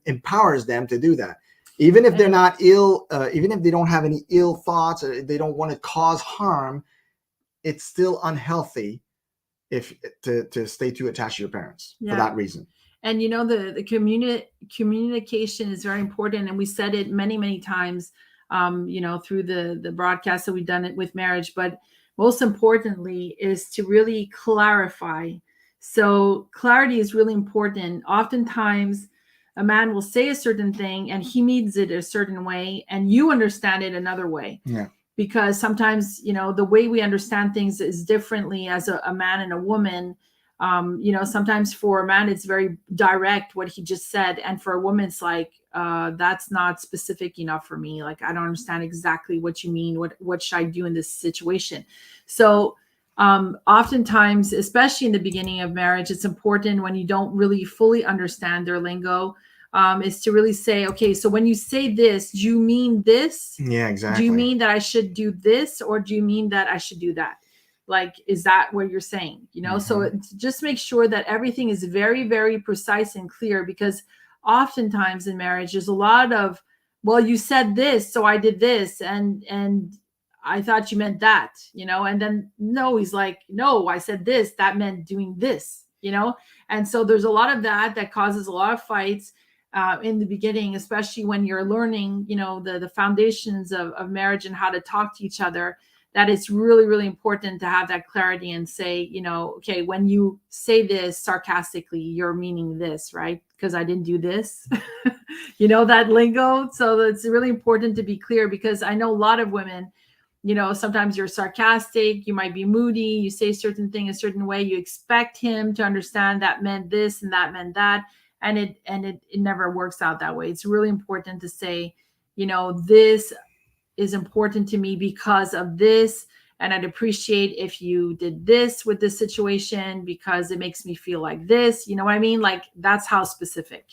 empowers them to do that. Even if they're not ill, even if they don't have any ill thoughts, or they don't want to cause harm, it's still unhealthy to stay too attached to your parents for that reason. And the communication is very important, and we said it many, many times, through the broadcast that we've done it with marriage. But most importantly is to really clarify. So clarity is really important. Oftentimes, a man will say a certain thing and he means it a certain way, and you understand it another way. Yeah. Because sometimes, the way we understand things is differently as a man and a woman. Sometimes for a man, it's very direct what he just said. And for a woman, it's like, that's not specific enough for me. Like, I don't understand exactly what you mean. What should I do in this situation? So oftentimes, especially in the beginning of marriage, it's important, when you don't really fully understand their lingo, is to really say, okay, so when you say this, do you mean this? Yeah, exactly. Do you mean that I should do this, or do you mean that I should do that? Like, is that what you're saying? So just make sure that everything is very, very precise and clear, because oftentimes in marriage, there's a lot of, well, you said this, so I did this, and I thought you meant that, and then no, he's like, no, I said this, that meant doing this, and so there's a lot of that causes a lot of fights in the beginning, especially when you're learning, the foundations of marriage and how to talk to each other. That it's really, really important to have that clarity and say, okay, when you say this sarcastically, you're meaning this, right? Because I didn't do this, that lingo. So it's really important to be clear, because I know a lot of women, sometimes you're sarcastic, you might be moody, you say certain thing a certain way, you expect him to understand that meant this and that meant that, and it never works out that way. It's really important to say, this is important to me because of this, and I'd appreciate if you did this with this situation because it makes me feel like this. You know what I mean? Like, that's how specific.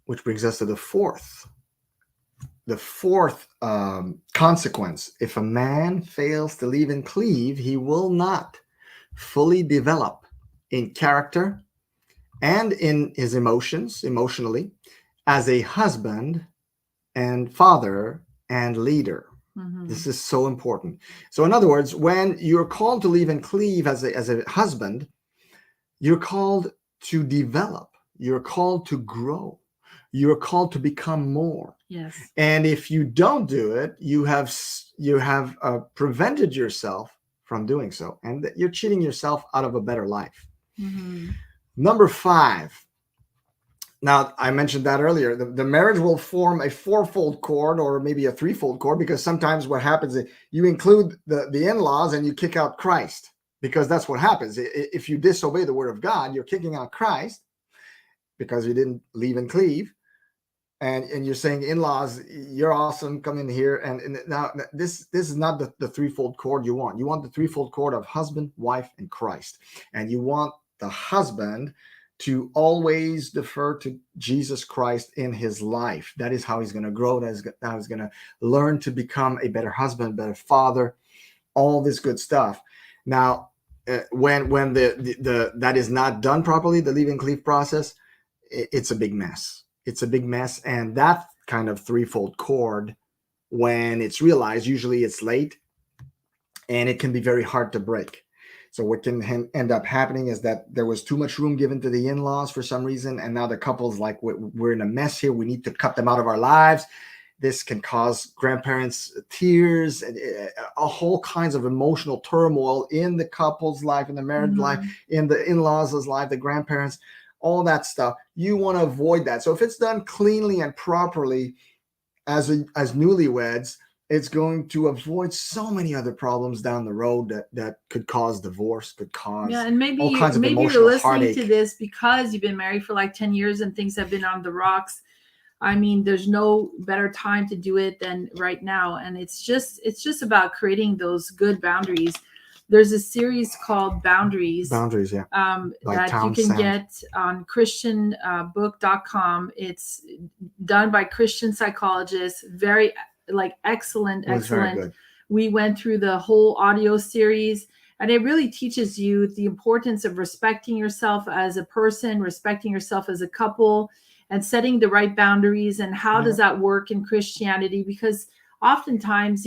Which brings us to the fourth consequence. If a man fails to leave and cleave, he will not fully develop in character and in his emotionally, as a husband and father and leader. Mm-hmm. This is so important. So in other words, when you're called to leave and cleave as a husband, you're called to develop, you're called to grow, you're called to become more. Yes. And if you don't do it, you have prevented yourself from doing so, and you're cheating yourself out of a better life. Mm-hmm. Number 5. Now, I mentioned that earlier. The marriage will form a 4-fold cord, or maybe a 3-fold cord, because sometimes what happens is you include the in-laws and you kick out Christ, because that's what happens. If you disobey the word of God, you're kicking out Christ because you didn't leave and cleave. And you're saying, in-laws, you're awesome, come in here. And now this is not the 3-fold cord you want. You want the 3-fold cord of husband, wife, and Christ. And you want the husband to always defer to Jesus Christ in his life. That is how he's going to grow. That is how he's going to learn to become a better husband, better father, all this good stuff. Now, when that is not done properly, the leave and cleave process, it's a big mess. It's a big mess. And that kind of 3-fold cord, when it's realized, usually it's late, and it can be very hard to break. So what can end up happening is that there was too much room given to the in-laws for some reason, and now the couple's like, we're in a mess here. We need to cut them out of our lives. This can cause grandparents tears, and a whole kinds of emotional turmoil in the couple's life, in the marriage life, in the in-laws' life, the grandparents, all that stuff. You want to avoid that. So if it's done cleanly and properly as newlyweds, it's going to avoid so many other problems down the road that could cause divorce, could cause and maybe all kinds of maybe emotional you're listening heartache. to this because you've been married for like 10 years and things have been on the rocks. I mean, there's no better time to do it than right now. And it's just about creating those good boundaries. There's a series called Boundaries. Boundaries, yeah. That you can get on christianbook.com. It's done by Christian psychologists. Very excellent. Very good. We went through the whole audio series, and it really teaches you the importance of respecting yourself as a person, respecting yourself as a couple, and setting the right boundaries. And how does that work in Christianity? Because oftentimes,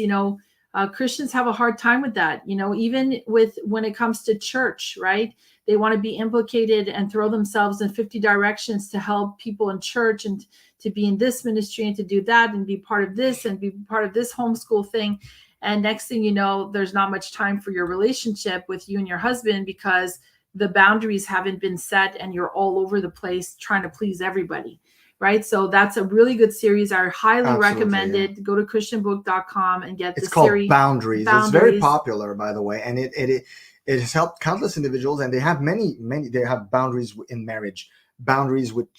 Christians have a hard time with that, even when it comes to church, right? They want to be implicated and throw themselves in 50 directions to help people in church and to be in this ministry and to do that and be part of this and be part of this homeschool thing. And next thing you know, there's not much time for your relationship with you and your husband because the boundaries haven't been set and you're all over the place trying to please everybody. Right. So that's a really good series. I highly recommend it. Go to christianbook.com and get the series. It's called Boundaries. It's very popular, by the way. And it has helped countless individuals. And they have many, they have boundaries in marriage, boundaries with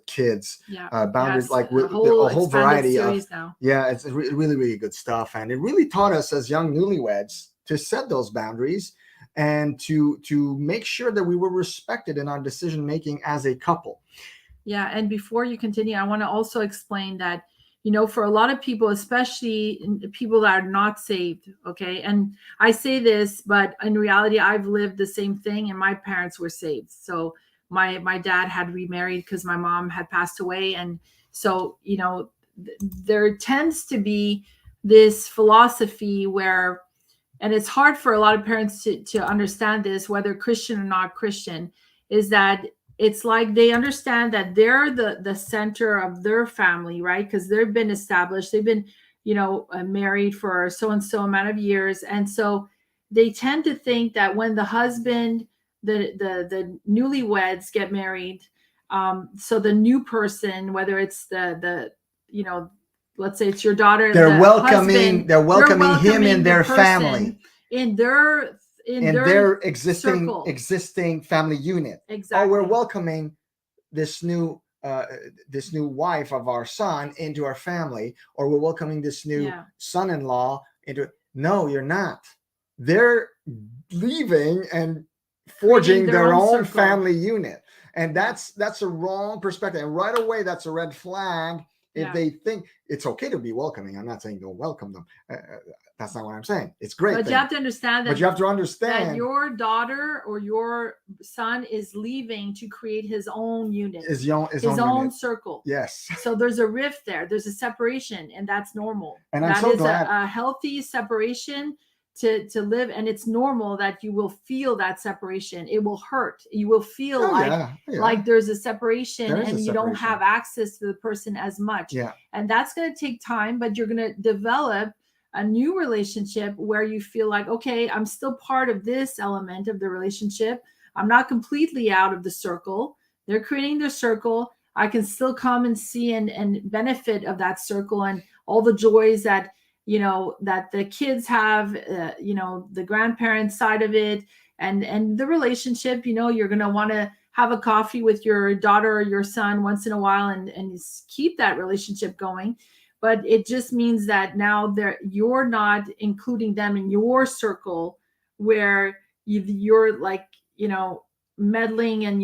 kids, boundaries with a whole variety of now. Yeah, it's really, really good stuff. And it really taught us as young newlyweds to set those boundaries and to make sure that we were respected in our decision making as a couple. Yeah. And before you continue, I want to also explain that, for a lot of people, especially people that are not saved. Okay. And I say this, but in reality, I've lived the same thing and my parents were saved. So my dad had remarried because my mom had passed away. And so, there tends to be this philosophy where, and it's hard for a lot of parents to understand this, whether Christian or not Christian, is that it's like they understand that they're the center of their family, right? Because they've been established, they've been, married for so-and-so amount of years. And so they tend to think that when the husband, the newlyweds get married, so the new person, whether it's the let's say it's your daughter, they're the welcoming husband, they're you're welcoming him in the their person family, in their in their existing circle. existing family unit. Exactly. Oh, we're welcoming this new wife of our son into our family, or we're welcoming this new son-in-law into. No, you're not. They're leaving and forging their own family unit, and that's a wrong perspective. And right away, that's a red flag. If they think it's okay to be welcoming, I'm not saying don't welcome them. That's not what I'm saying. It's great. But you have to understand that. But you have to understand that your daughter or your son is leaving to create his own unit, his own circle. Yes. So there's a rift there. There's a separation, and that's normal. And I'm so glad. A healthy separation to live, and it's normal that you will feel that separation. It will hurt. You will feel like there's a separation, and you don't have access to the person as much. Yeah. And that's going to take time, but you're going to develop a new relationship where you feel like, okay, I'm still part of this element of the relationship. I'm not completely out of the circle. They're creating their circle. I can still come and see and benefit of that circle and all the joys that, that the kids have, the grandparents side of it, and the relationship. You're going to want to have a coffee with your daughter or your son once in a while and keep that relationship going. But it just means that now you're not including them in your circle where you're like, meddling and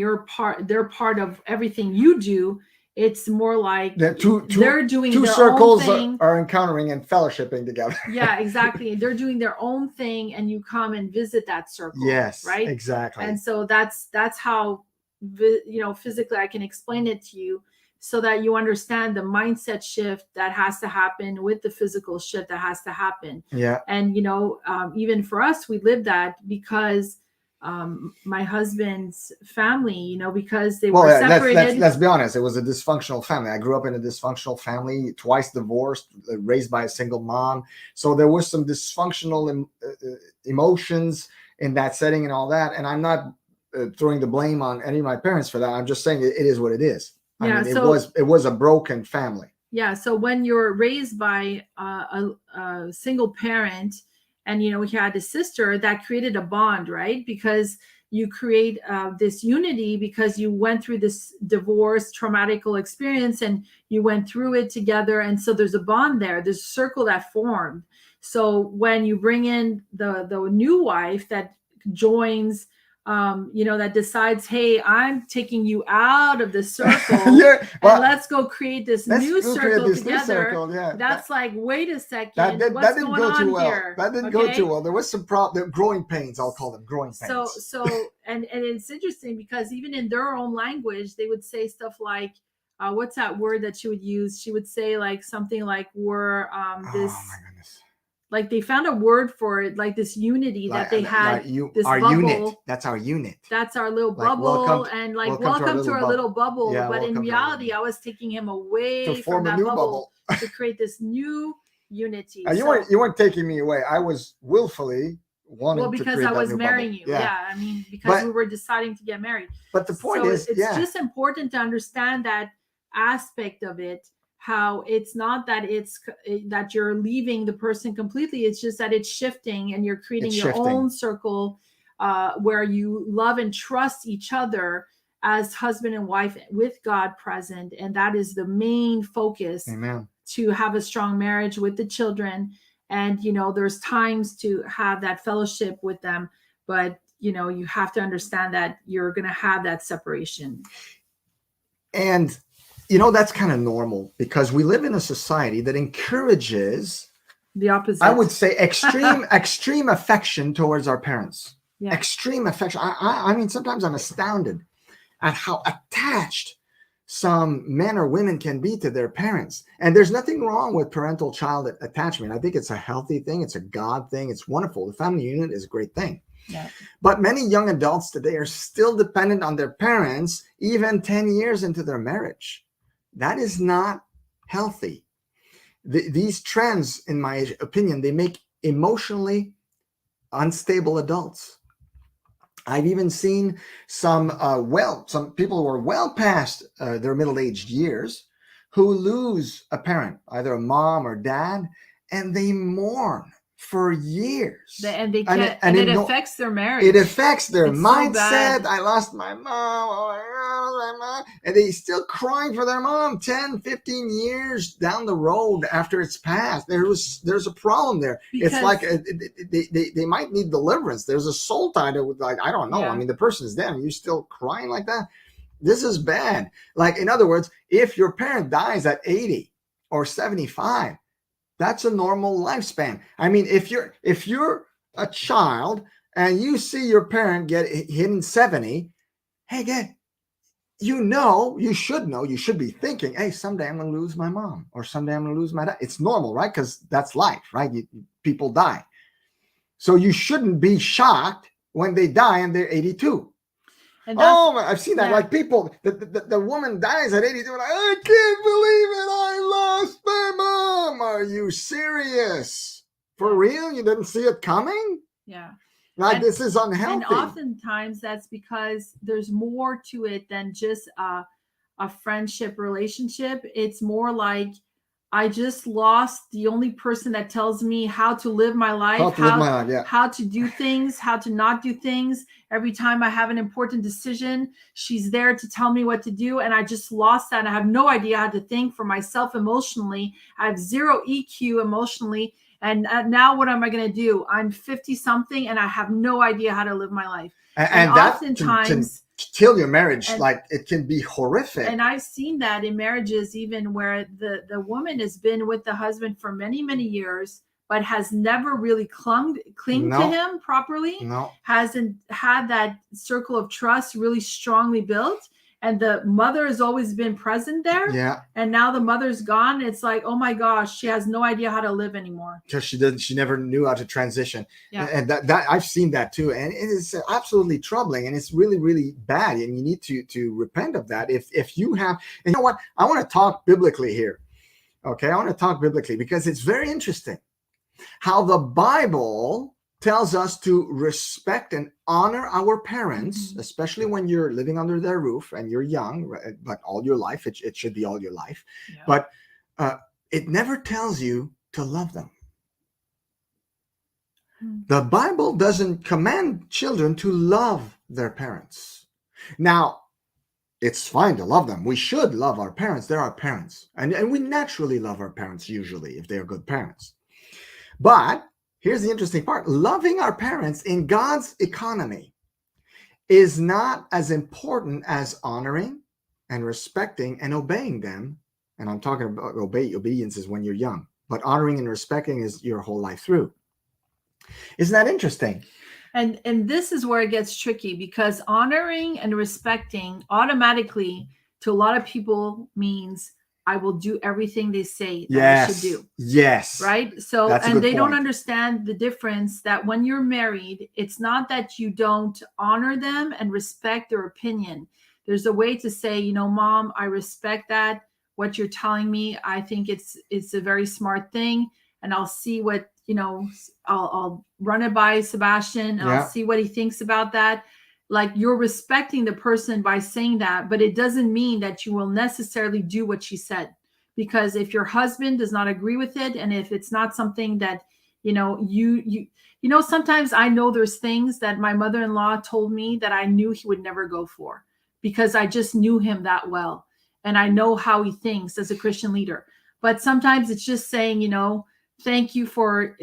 they're part of everything you do. It's more like they're doing two their circles own thing. Are encountering and fellowshipping together. Yeah, exactly. They're doing their own thing, and you come and visit that circle. Yes, right. Exactly. And so that's how physically I can explain it to you, so that you understand the mindset shift that has to happen with the physical shift that has to happen. Yeah. And even for us, we lived that because my husband's family, because they were separated. Let's be honest. It was a dysfunctional family. I grew up in a dysfunctional family, twice divorced, raised by a single mom. So there was some dysfunctional emotions in that setting and all that. And I'm not throwing the blame on any of my parents for that. I'm just saying it is what it is. Yeah, it was a broken family. Yeah. So when you're raised by a single parent, and we had a sister, that created a bond, right? Because you create this unity because you went through this divorce, traumatical experience, and you went through it together. And so there's a bond there. There's a circle that formed. So when you bring in the new wife that joins, that decides, hey, I'm taking you out of the circle, and let's go create this new circle together. That's like, wait a second, what's going on here? That didn't go too well. There was some growing pains. I'll call them growing pains. So and it's interesting because even in their own language, they would say stuff like, what's that word that she would use? She would say like something like, we're this. Oh my goodness. Like they found a word for it, like this unity that they had. This our bubble. Unit. That's our unit. That's our little bubble, welcome to our little bubble. Yeah, but in reality, I was taking him away from that bubble to create this new unity. You weren't taking me away. I was willfully wanting to create that new bubble. Because I was marrying you. Yeah, I mean, because we were deciding to get married. But the point is, it's just important to understand that aspect of it. How it's not that that you're leaving the person completely. It's just that it's shifting, and you're creating your own circle where you love and trust each other as husband and wife with God present. And that is the main focus. Amen. To have a strong marriage with the children. And, there's times to have that fellowship with them, but, you have to understand that you're going to have that separation. And that's kind of normal because we live in a society that encourages the opposite. I would say extreme affection towards our parents. Yeah. Extreme affection. I mean, sometimes I'm astounded at how attached some men or women can be to their parents. And there's nothing wrong with parental child attachment. I think it's a healthy thing. It's a God thing. It's wonderful. The family unit is a great thing. Yeah. But many young adults today are still dependent on their parents, even 10 years into their marriage. That is not healthy. These trends, in my opinion, they make emotionally unstable adults. I've even seen some people who are well past their middle-aged years who lose a parent, either a mom or dad, and they mourn for years. And they can't, and it affects their marriage. It affects their It's mindset. So I lost my mom. Oh my God, my mom. And they still crying for their mom 10, 15 years down the road after it's passed. There's a problem there. Because it's like they might need deliverance. There's a soul tie that would, like, I don't know. Yeah. I mean, the person's dead and you're still crying like that. This is bad. Like, in other words, if your parent dies at 80 or 75, that's a normal lifespan. I mean, if you're a child and you see your parent get hit in 70, hey, you should be thinking, hey, someday I'm going to lose my mom or someday I'm going to lose my dad. It's normal, right? Because that's life, right? People die. So you shouldn't be shocked when they die and they're 82. Oh, I've seen that. Yeah. Like, people, the woman dies at 82. Like, I can't believe it. I lost my mom. Are you serious? For real? You didn't see it coming? Yeah. Like, this is unhealthy. And oftentimes that's because there's more to it than just a friendship relationship. It's more like, I just lost the only person that tells me how to live my life, how to do things, how to not do things. Every time I have an important decision, she's there to tell me what to do. And I just lost that. And I have no idea how to think for myself emotionally. I have zero EQ emotionally. And now what am I going to do? I'm 50 something and I have no idea how to live my life. And oftentimes, kill your marriage. Like, it can be horrific. And I've seen that in marriages, even where the woman has been with the husband for many, many years, but has never really clung to him properly. Hasn't had that circle of trust really strongly built. And the mother has always been present there. Yeah. And now the mother's gone. It's like, oh my gosh, she has no idea how to live anymore. Because she never knew how to transition. Yeah. And that I've seen that too. And it is absolutely troubling. And it's really, really bad. And you need to repent of that. If you have, and you know what? I want to talk biblically here. Okay. I want to talk biblically because it's very interesting how the Bible tells us to respect and honor our parents, especially when you're living under their roof and you're young, but all your life, it should be all your life. Yeah. But it never tells you to love them. The Bible doesn't command children to love their parents. Now, it's fine to love them. We should love our parents. They're our parents. And we naturally love our parents, usually, if they're good parents. But here's the interesting part. Loving our parents in God's economy is not as important as honoring and respecting and obeying them. And I'm talking about obedience is when you're young, but honoring and respecting is your whole life through. Isn't that interesting? And this is where it gets tricky, because honoring and respecting automatically to a lot of people means I will do everything they say that I should do. Yes. Right. So, and they don't understand the difference that when you're married, it's not that you don't honor them and respect their opinion. There's a way to say, you know, Mom, I respect that. What you're telling me, I think it's a very smart thing. And I'll see what, you know, I'll run it by Sebastien and I'll see what he thinks about that. Like, you're respecting the person by saying that, but it doesn't mean that you will necessarily do what she said. Because if your husband does not agree with it, and if it's not something that, you know, you know, sometimes I know there's things that my mother-in-law told me that I knew he would never go for, because I just knew him that well. And I know how he thinks as a Christian leader. But sometimes it's just saying, you know, thank you for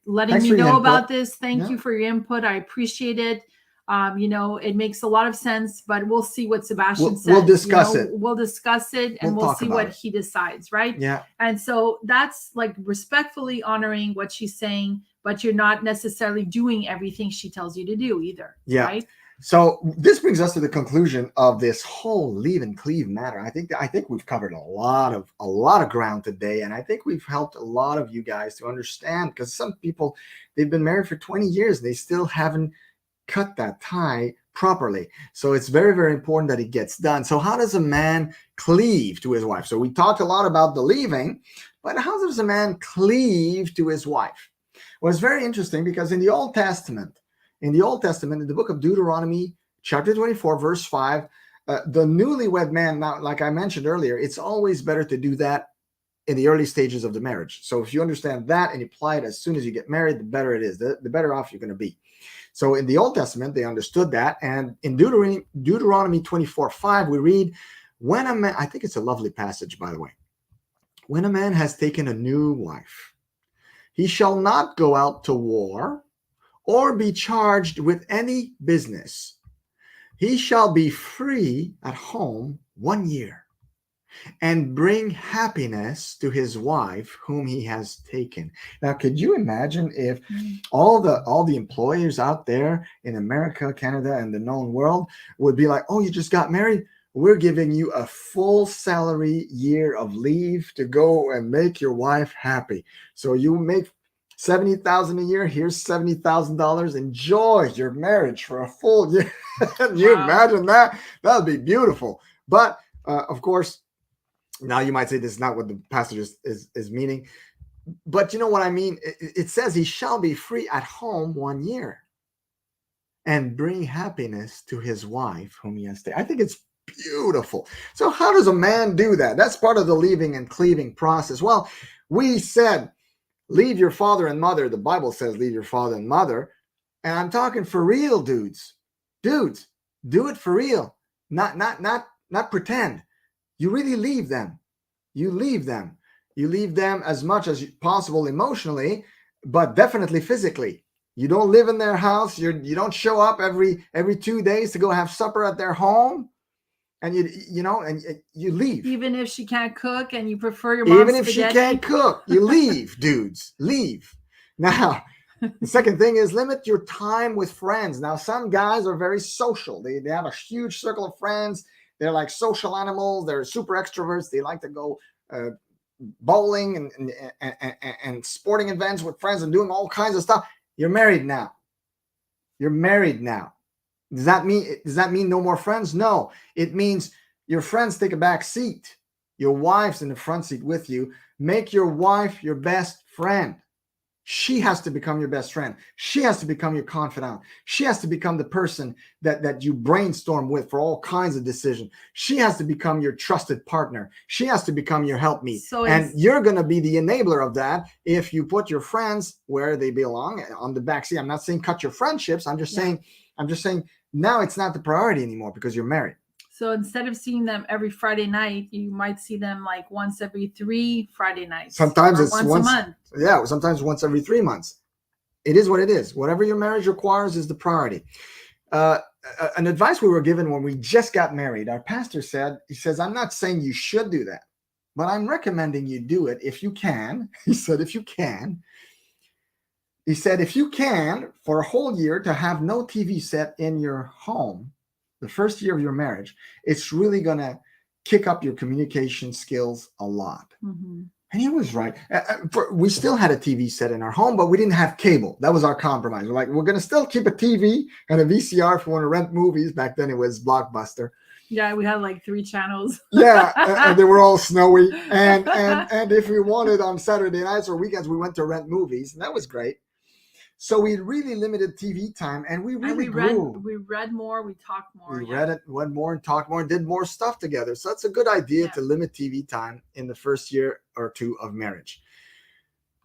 letting me know about this. Thank you for your input. I appreciate it. You know, it makes a lot of sense, but we'll see what Sebastien says. We'll discuss it. We'll discuss it, and we'll see what he decides, right? Yeah. And so that's like respectfully honoring what she's saying, but you're not necessarily doing everything she tells you to do either. Yeah. Right? So this brings us to the conclusion of this whole leave and cleave matter. I think we've covered a lot of ground today, and I think we've helped a lot of you guys to understand, because some people, they've been married for 20 years, and they still haven't cut that tie properly. So it's very, very important that it gets done. So how does a man cleave to his wife? So we talked a lot about the leaving, but how does a man cleave to his wife? Well, it's very interesting, because in the Old Testament, in the book of Deuteronomy, chapter 24, verse 5, The newlywed man, now, like I mentioned earlier, it's always better to do that in the early stages of the marriage. So if you understand that and apply it as soon as you get married, the better it is, the better off you're going to be. So in the Old Testament, they understood that. And in Deuteronomy 24:5, we read, when a man, I think it's a lovely passage, by the way, when a man has taken a new wife, he shall not go out to war or be charged with any business. He shall be free at home 1 year and bring happiness to his wife whom he has taken. Now, could you imagine if all the employers out there in America, Canada, and the known world would be like, oh, you just got married? We're giving you a full salary year of leave to go and make your wife happy. So you make $70,000 a year. Here's $70,000. Enjoy your marriage for a full year. Can you imagine that? That would be beautiful. But of course, now you might say this is not what the passage is meaning, but you know what I mean? It says he shall be free at home 1 year and bring happiness to his wife whom he has taken. I think it's beautiful. So how does a man do that? That's part of the leaving and cleaving process. Well, we said, leave your father and mother. The Bible says leave your father and mother. And I'm talking for real, dudes. Dudes, do it for real. Not pretend. You really leave them. You leave them. You leave them as much as possible emotionally, but definitely physically. You don't live in their house. You don't show up every 2 days to go have supper at their home, and you leave. Even if she can't cook and you prefer your mom's Even if spaghetti. she can't cook, you leave, dudes. Leave. Now, the second thing is limit your time with friends. Now, some guys are very social. They have a huge circle of friends. They're like social animals. They're super extroverts. They like to go bowling and sporting events with friends and doing all kinds of stuff. You're married now. You're married now. Does that mean no more friends? No. It means your friends take a back seat. Your wife's in the front seat with you. Make your wife your best friend. She has to become your best friend. She has to become your confidant. She has to become the person that you brainstorm with for all kinds of decisions. She has to become your trusted partner. She has to become your helpmeet. And you're going to be the enabler of that if you put your friends where they belong, on the backseat. I'm not saying cut your friendships. I'm just saying now it's not the priority anymore because you're married. So instead of seeing them every Friday night, you might see them like once every 3 Friday nights. Sometimes it's once a month. Yeah, sometimes once every 3 months. It is what it is. Whatever your marriage requires is the priority. An advice we were given when we just got married, our pastor said, he says, I'm not saying you should do that, but I'm recommending you do it if you can. He said, if you can. He said, if you can, for a whole year to have no TV set in your home, the first year of your marriage, it's really going to kick up your communication skills a lot. Mm-hmm. And he was right. We still had a TV set in our home, but we didn't have cable. That was our compromise. We're like, we're going to still keep a TV and a VCR if we want to rent movies. Back then it was Blockbuster. Yeah, we had like 3 channels. Yeah, and they were all snowy. And if we wanted on Saturday nights or weekends, we went to rent movies. And that was great. So we really limited TV time, and we grew. We read more, we talked more. We read more and talked more and did more stuff together. So that's a good idea to limit TV time in the first year or two of marriage.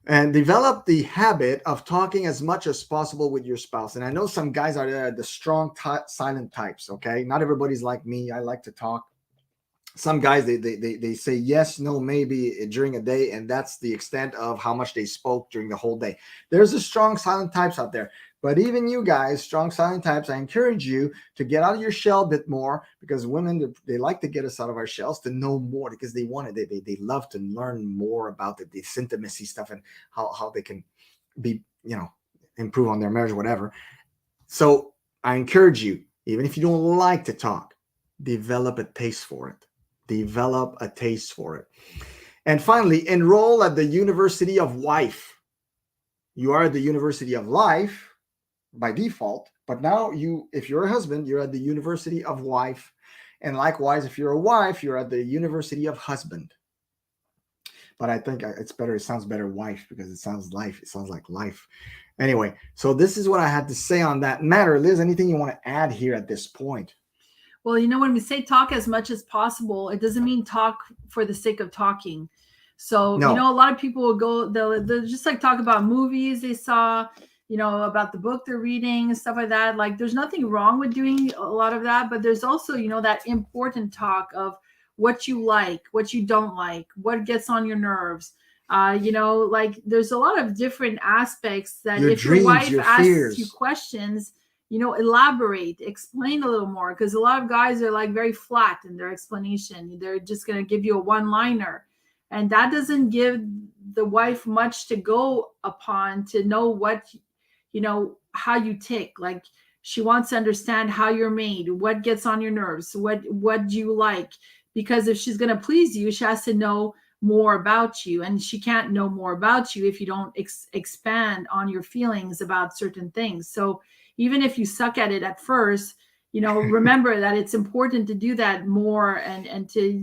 And develop the habit of talking as much as possible with your spouse. And I know some guys are the strong, silent types, okay? Not everybody's like me. I like to talk. Some guys, they say yes, no, maybe during a day, and that's the extent of how much they spoke during the whole day. There's the strong silent types out there. But even you guys, strong silent types, I encourage you to get out of your shell a bit more, because women, they like to get us out of our shells to know more, because they want it. They love to learn more about this intimacy stuff and how they can be, improve on their marriage or whatever. So I encourage you, even if you don't like to talk, develop a taste for it. Develop a taste for it. And finally, enroll at the University of Wife. You are at the University of Life by default, but now if you're a husband, you're at the University of Wife. And likewise, if you're a wife, you're at the University of Husband. But I think it's better. It sounds better, wife, because it sounds life. It sounds like life. Anyway, so this is what I had to say on that matter. Liz, anything you want to add here at this point? Well, when we say talk as much as possible, it doesn't mean talk for the sake of talking. So, No. a lot of people will go, they'll just like talk about movies they saw, about the book they're reading and stuff like that. Like, there's nothing wrong with doing a lot of that, but there's also, that important talk of what you like, what you don't like, what gets on your nerves. Like, there's a lot of different aspects that Your if dreams, your wife your asks fears. you questions, elaborate, explain a little more, because a lot of guys are like very flat in their explanation. They're just going to give you a one-liner, and that doesn't give the wife much to go upon to know what, how you tick. Like, she wants to understand how you're made, what gets on your nerves, what do you like, because if she's going to please you, she has to know more about you, and she can't know more about you if you don't expand on your feelings about certain things. So even if you suck at it at first, remember that it's important to do that more, and to,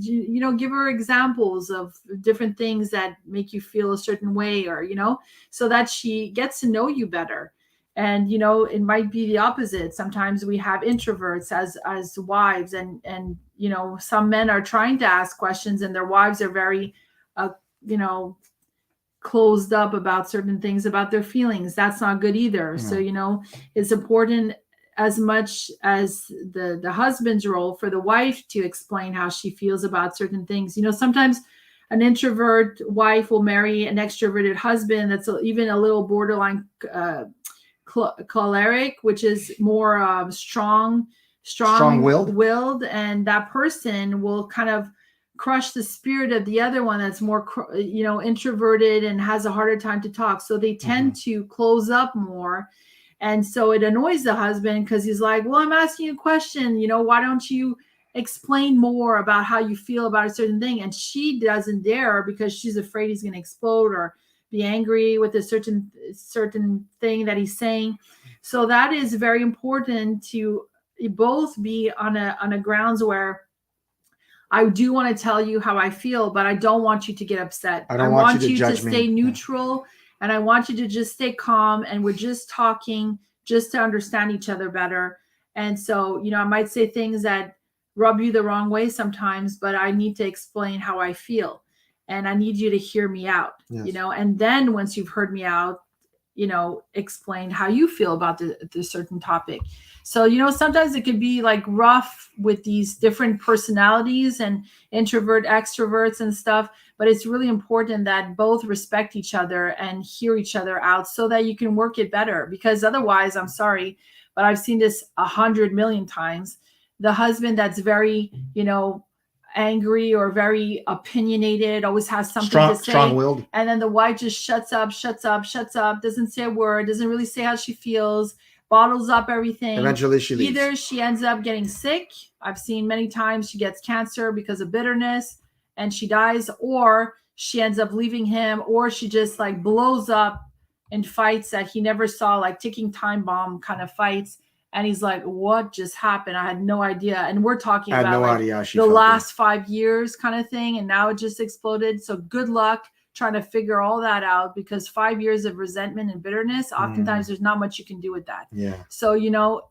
give her examples of different things that make you feel a certain way, or, so that she gets to know you better. And, it might be the opposite. Sometimes we have introverts as wives, and, some men are trying to ask questions and their wives are very, closed up about certain things, about their feelings. That's not good either. So, it's important as much as the husband's role for the wife to explain how she feels about certain things. Sometimes an introvert wife will marry an extroverted husband that's even a little borderline choleric, which is more strong-willed, and that person will kind of crush the spirit of the other one that's more introverted and has a harder time to talk. So they tend to close up more, and so it annoys the husband, because he's like, well, I'm asking you a question, why don't you explain more about how you feel about a certain thing? And she doesn't dare, because she's afraid he's going to explode or be angry with a certain thing that he's saying. So that is very important, to both be on a grounds where I do want to tell you how I feel, but I don't want you to get upset. I want you to stay neutral, and I want you to just stay calm, and we're just talking just to understand each other better. And so, I might say things that rub you the wrong way sometimes, but I need to explain how I feel, and I need you to hear me out. Yes. And then once you've heard me out, explain how you feel about the certain topic. So, sometimes it can be like rough with these different personalities and introvert, extroverts and stuff, but it's really important that both respect each other and hear each other out, so that you can work it better. Because otherwise, I'm sorry, but I've seen this 100 million times. The husband that's very, angry or very opinionated, always has something to say, strong-willed, and then the wife just shuts up, doesn't say a word, doesn't really say how she feels, bottles up everything. Eventually she leaves. Either she ends up getting sick. I've seen many times she gets cancer because of bitterness and she dies, or she ends up leaving him, or she just like blows up in fights that he never saw, like ticking time bomb kind of fights. And he's like, what just happened? I had no idea. And we're talking about the last 5 years kind of thing. And now it just exploded. So good luck trying to figure all that out, because 5 years of resentment and bitterness, oftentimes there's not much you can do with that. Yeah. So,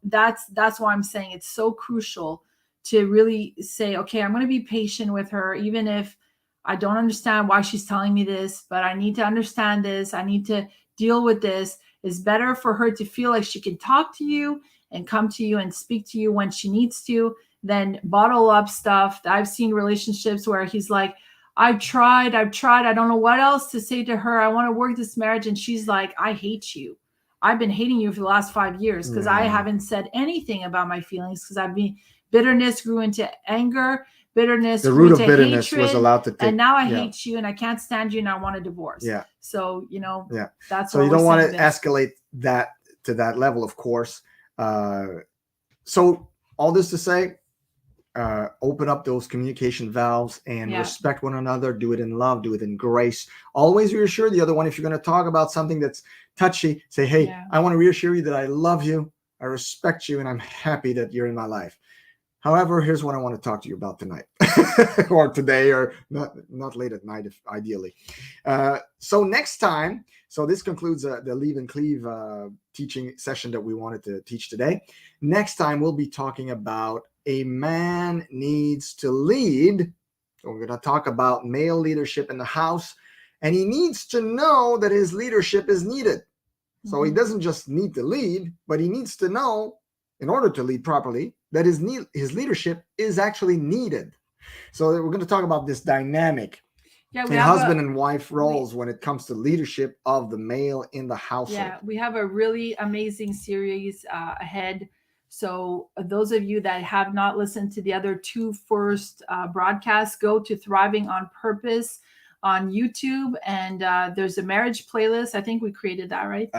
that's why I'm saying it's so crucial to really say, okay, I'm going to be patient with her, even if I don't understand why she's telling me this, but I need to understand this. I need to deal with this. It's better for her to feel like she can talk to you and come to you and speak to you when she needs to, than bottle up stuff. I've seen relationships where he's like, I've tried. I don't know what else to say to her. I want to work this marriage. And she's like, I hate you. I've been hating you for the last 5 years because I haven't said anything about my feelings, because bitterness grew into anger. Bitterness, the root of bitterness hatred, was allowed to take, and now I hate you and I can't stand you and I want a divorce. Yeah. So, that's so you don't want to escalate that to that level, of course. So all this to say, open up those communication valves and respect one another. Do it in love, do it in grace. Always reassure the other one. If you're going to talk about something that's touchy, say, hey, I want to reassure you that I love you, I respect you, and I'm happy that you're in my life. However, here's what I want to talk to you about tonight or today, or not late at night, if ideally. So next time, so this concludes the Leave and Cleave teaching session that we wanted to teach today. Next time, we'll be talking about a man needs to lead. So we're going to talk about male leadership in the house, and he needs to know that his leadership is needed. So he doesn't just need to lead, but he needs to know, in order to lead properly, that his leadership is actually needed. So we're going to talk about this dynamic in husband and wife roles when it comes to leadership of the male in the household. Yeah, we have a really amazing series ahead. So those of you that have not listened to the other two first broadcasts, go to Thriving on Purpose on YouTube, and there's a marriage playlist. I think we created that, right?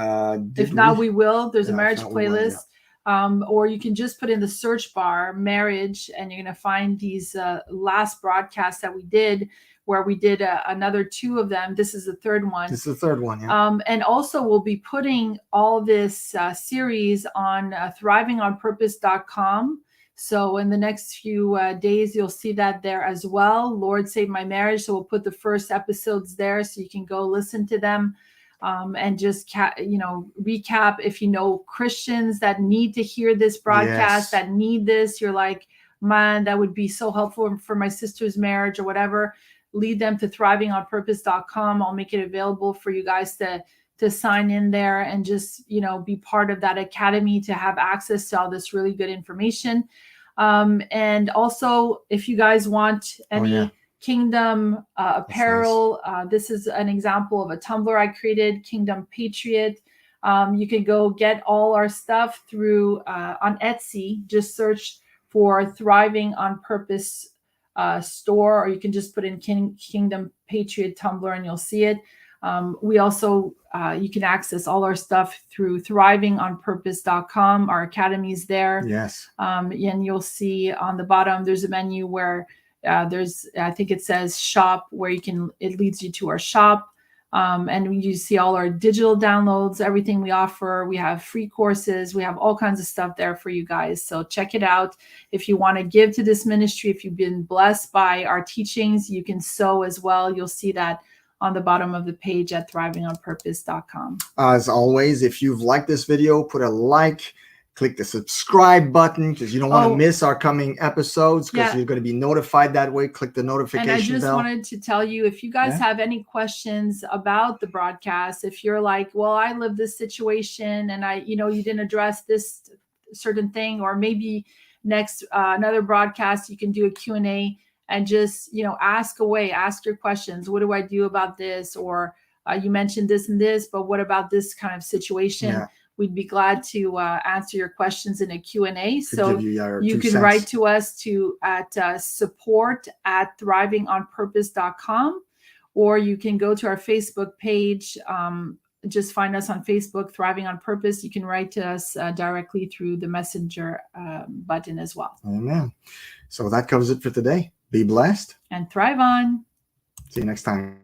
If not, we will. There's a marriage playlist. Or you can just put in the search bar marriage, and you're going to find these last broadcasts that we did, where we did another two of them. This is the third one. This is the third one, yeah. And also we'll be putting all this series on thrivingonpurpose.com. So in the next few days, you'll see that there as well. Lord Save My Marriage. So we'll put the first episodes there, so you can go listen to them. And just recap. If you know Christians that need to hear this broadcast, that need this, you're like, man, that would be so helpful for my sister's marriage or whatever, lead them to thrivingonpurpose.com. I'll make it available for you guys to sign in there and just, be part of that academy to have access to all this really good information. And also, if you guys want any Kingdom apparel. Nice. This is an example of a tumbler I created, Kingdom Patriot. You can go get all our stuff through on Etsy. Just search for Thriving on Purpose store, or you can just put in Kingdom Patriot tumbler and you'll see it. We also, you can access all our stuff through thrivingonpurpose.com. Our academy's there. Yes. And you'll see on the bottom, there's a menu where I think it says shop, where it leads you to our shop. And you see all our digital downloads, everything we offer. We have free courses. We have all kinds of stuff there for you guys. So check it out. If you want to give to this ministry, if you've been blessed by our teachings, you can sow as well. You'll see that on the bottom of the page at thrivingonpurpose.com. As always, if you've liked this video, put a like. Click the subscribe button, because you don't want to miss our coming episodes, because you're going to be notified that way. Click the notification bell. And I just wanted to tell you, if you guys have any questions about the broadcast, if you're like, well, I live this situation and you didn't address this certain thing, or maybe next another broadcast, you can do a Q&A and just, ask away, ask your questions. What do I do about this? Or you mentioned this and this, but what about this kind of situation? Yeah. We'd be glad to answer your questions in a Q&A. So you can write to us at support@thrivingonpurpose.com, or you can go to our Facebook page. Just find us on Facebook, Thriving on Purpose. You can write to us directly through the messenger button as well. Amen. So that covers it for today. Be blessed. And thrive on. See you next time.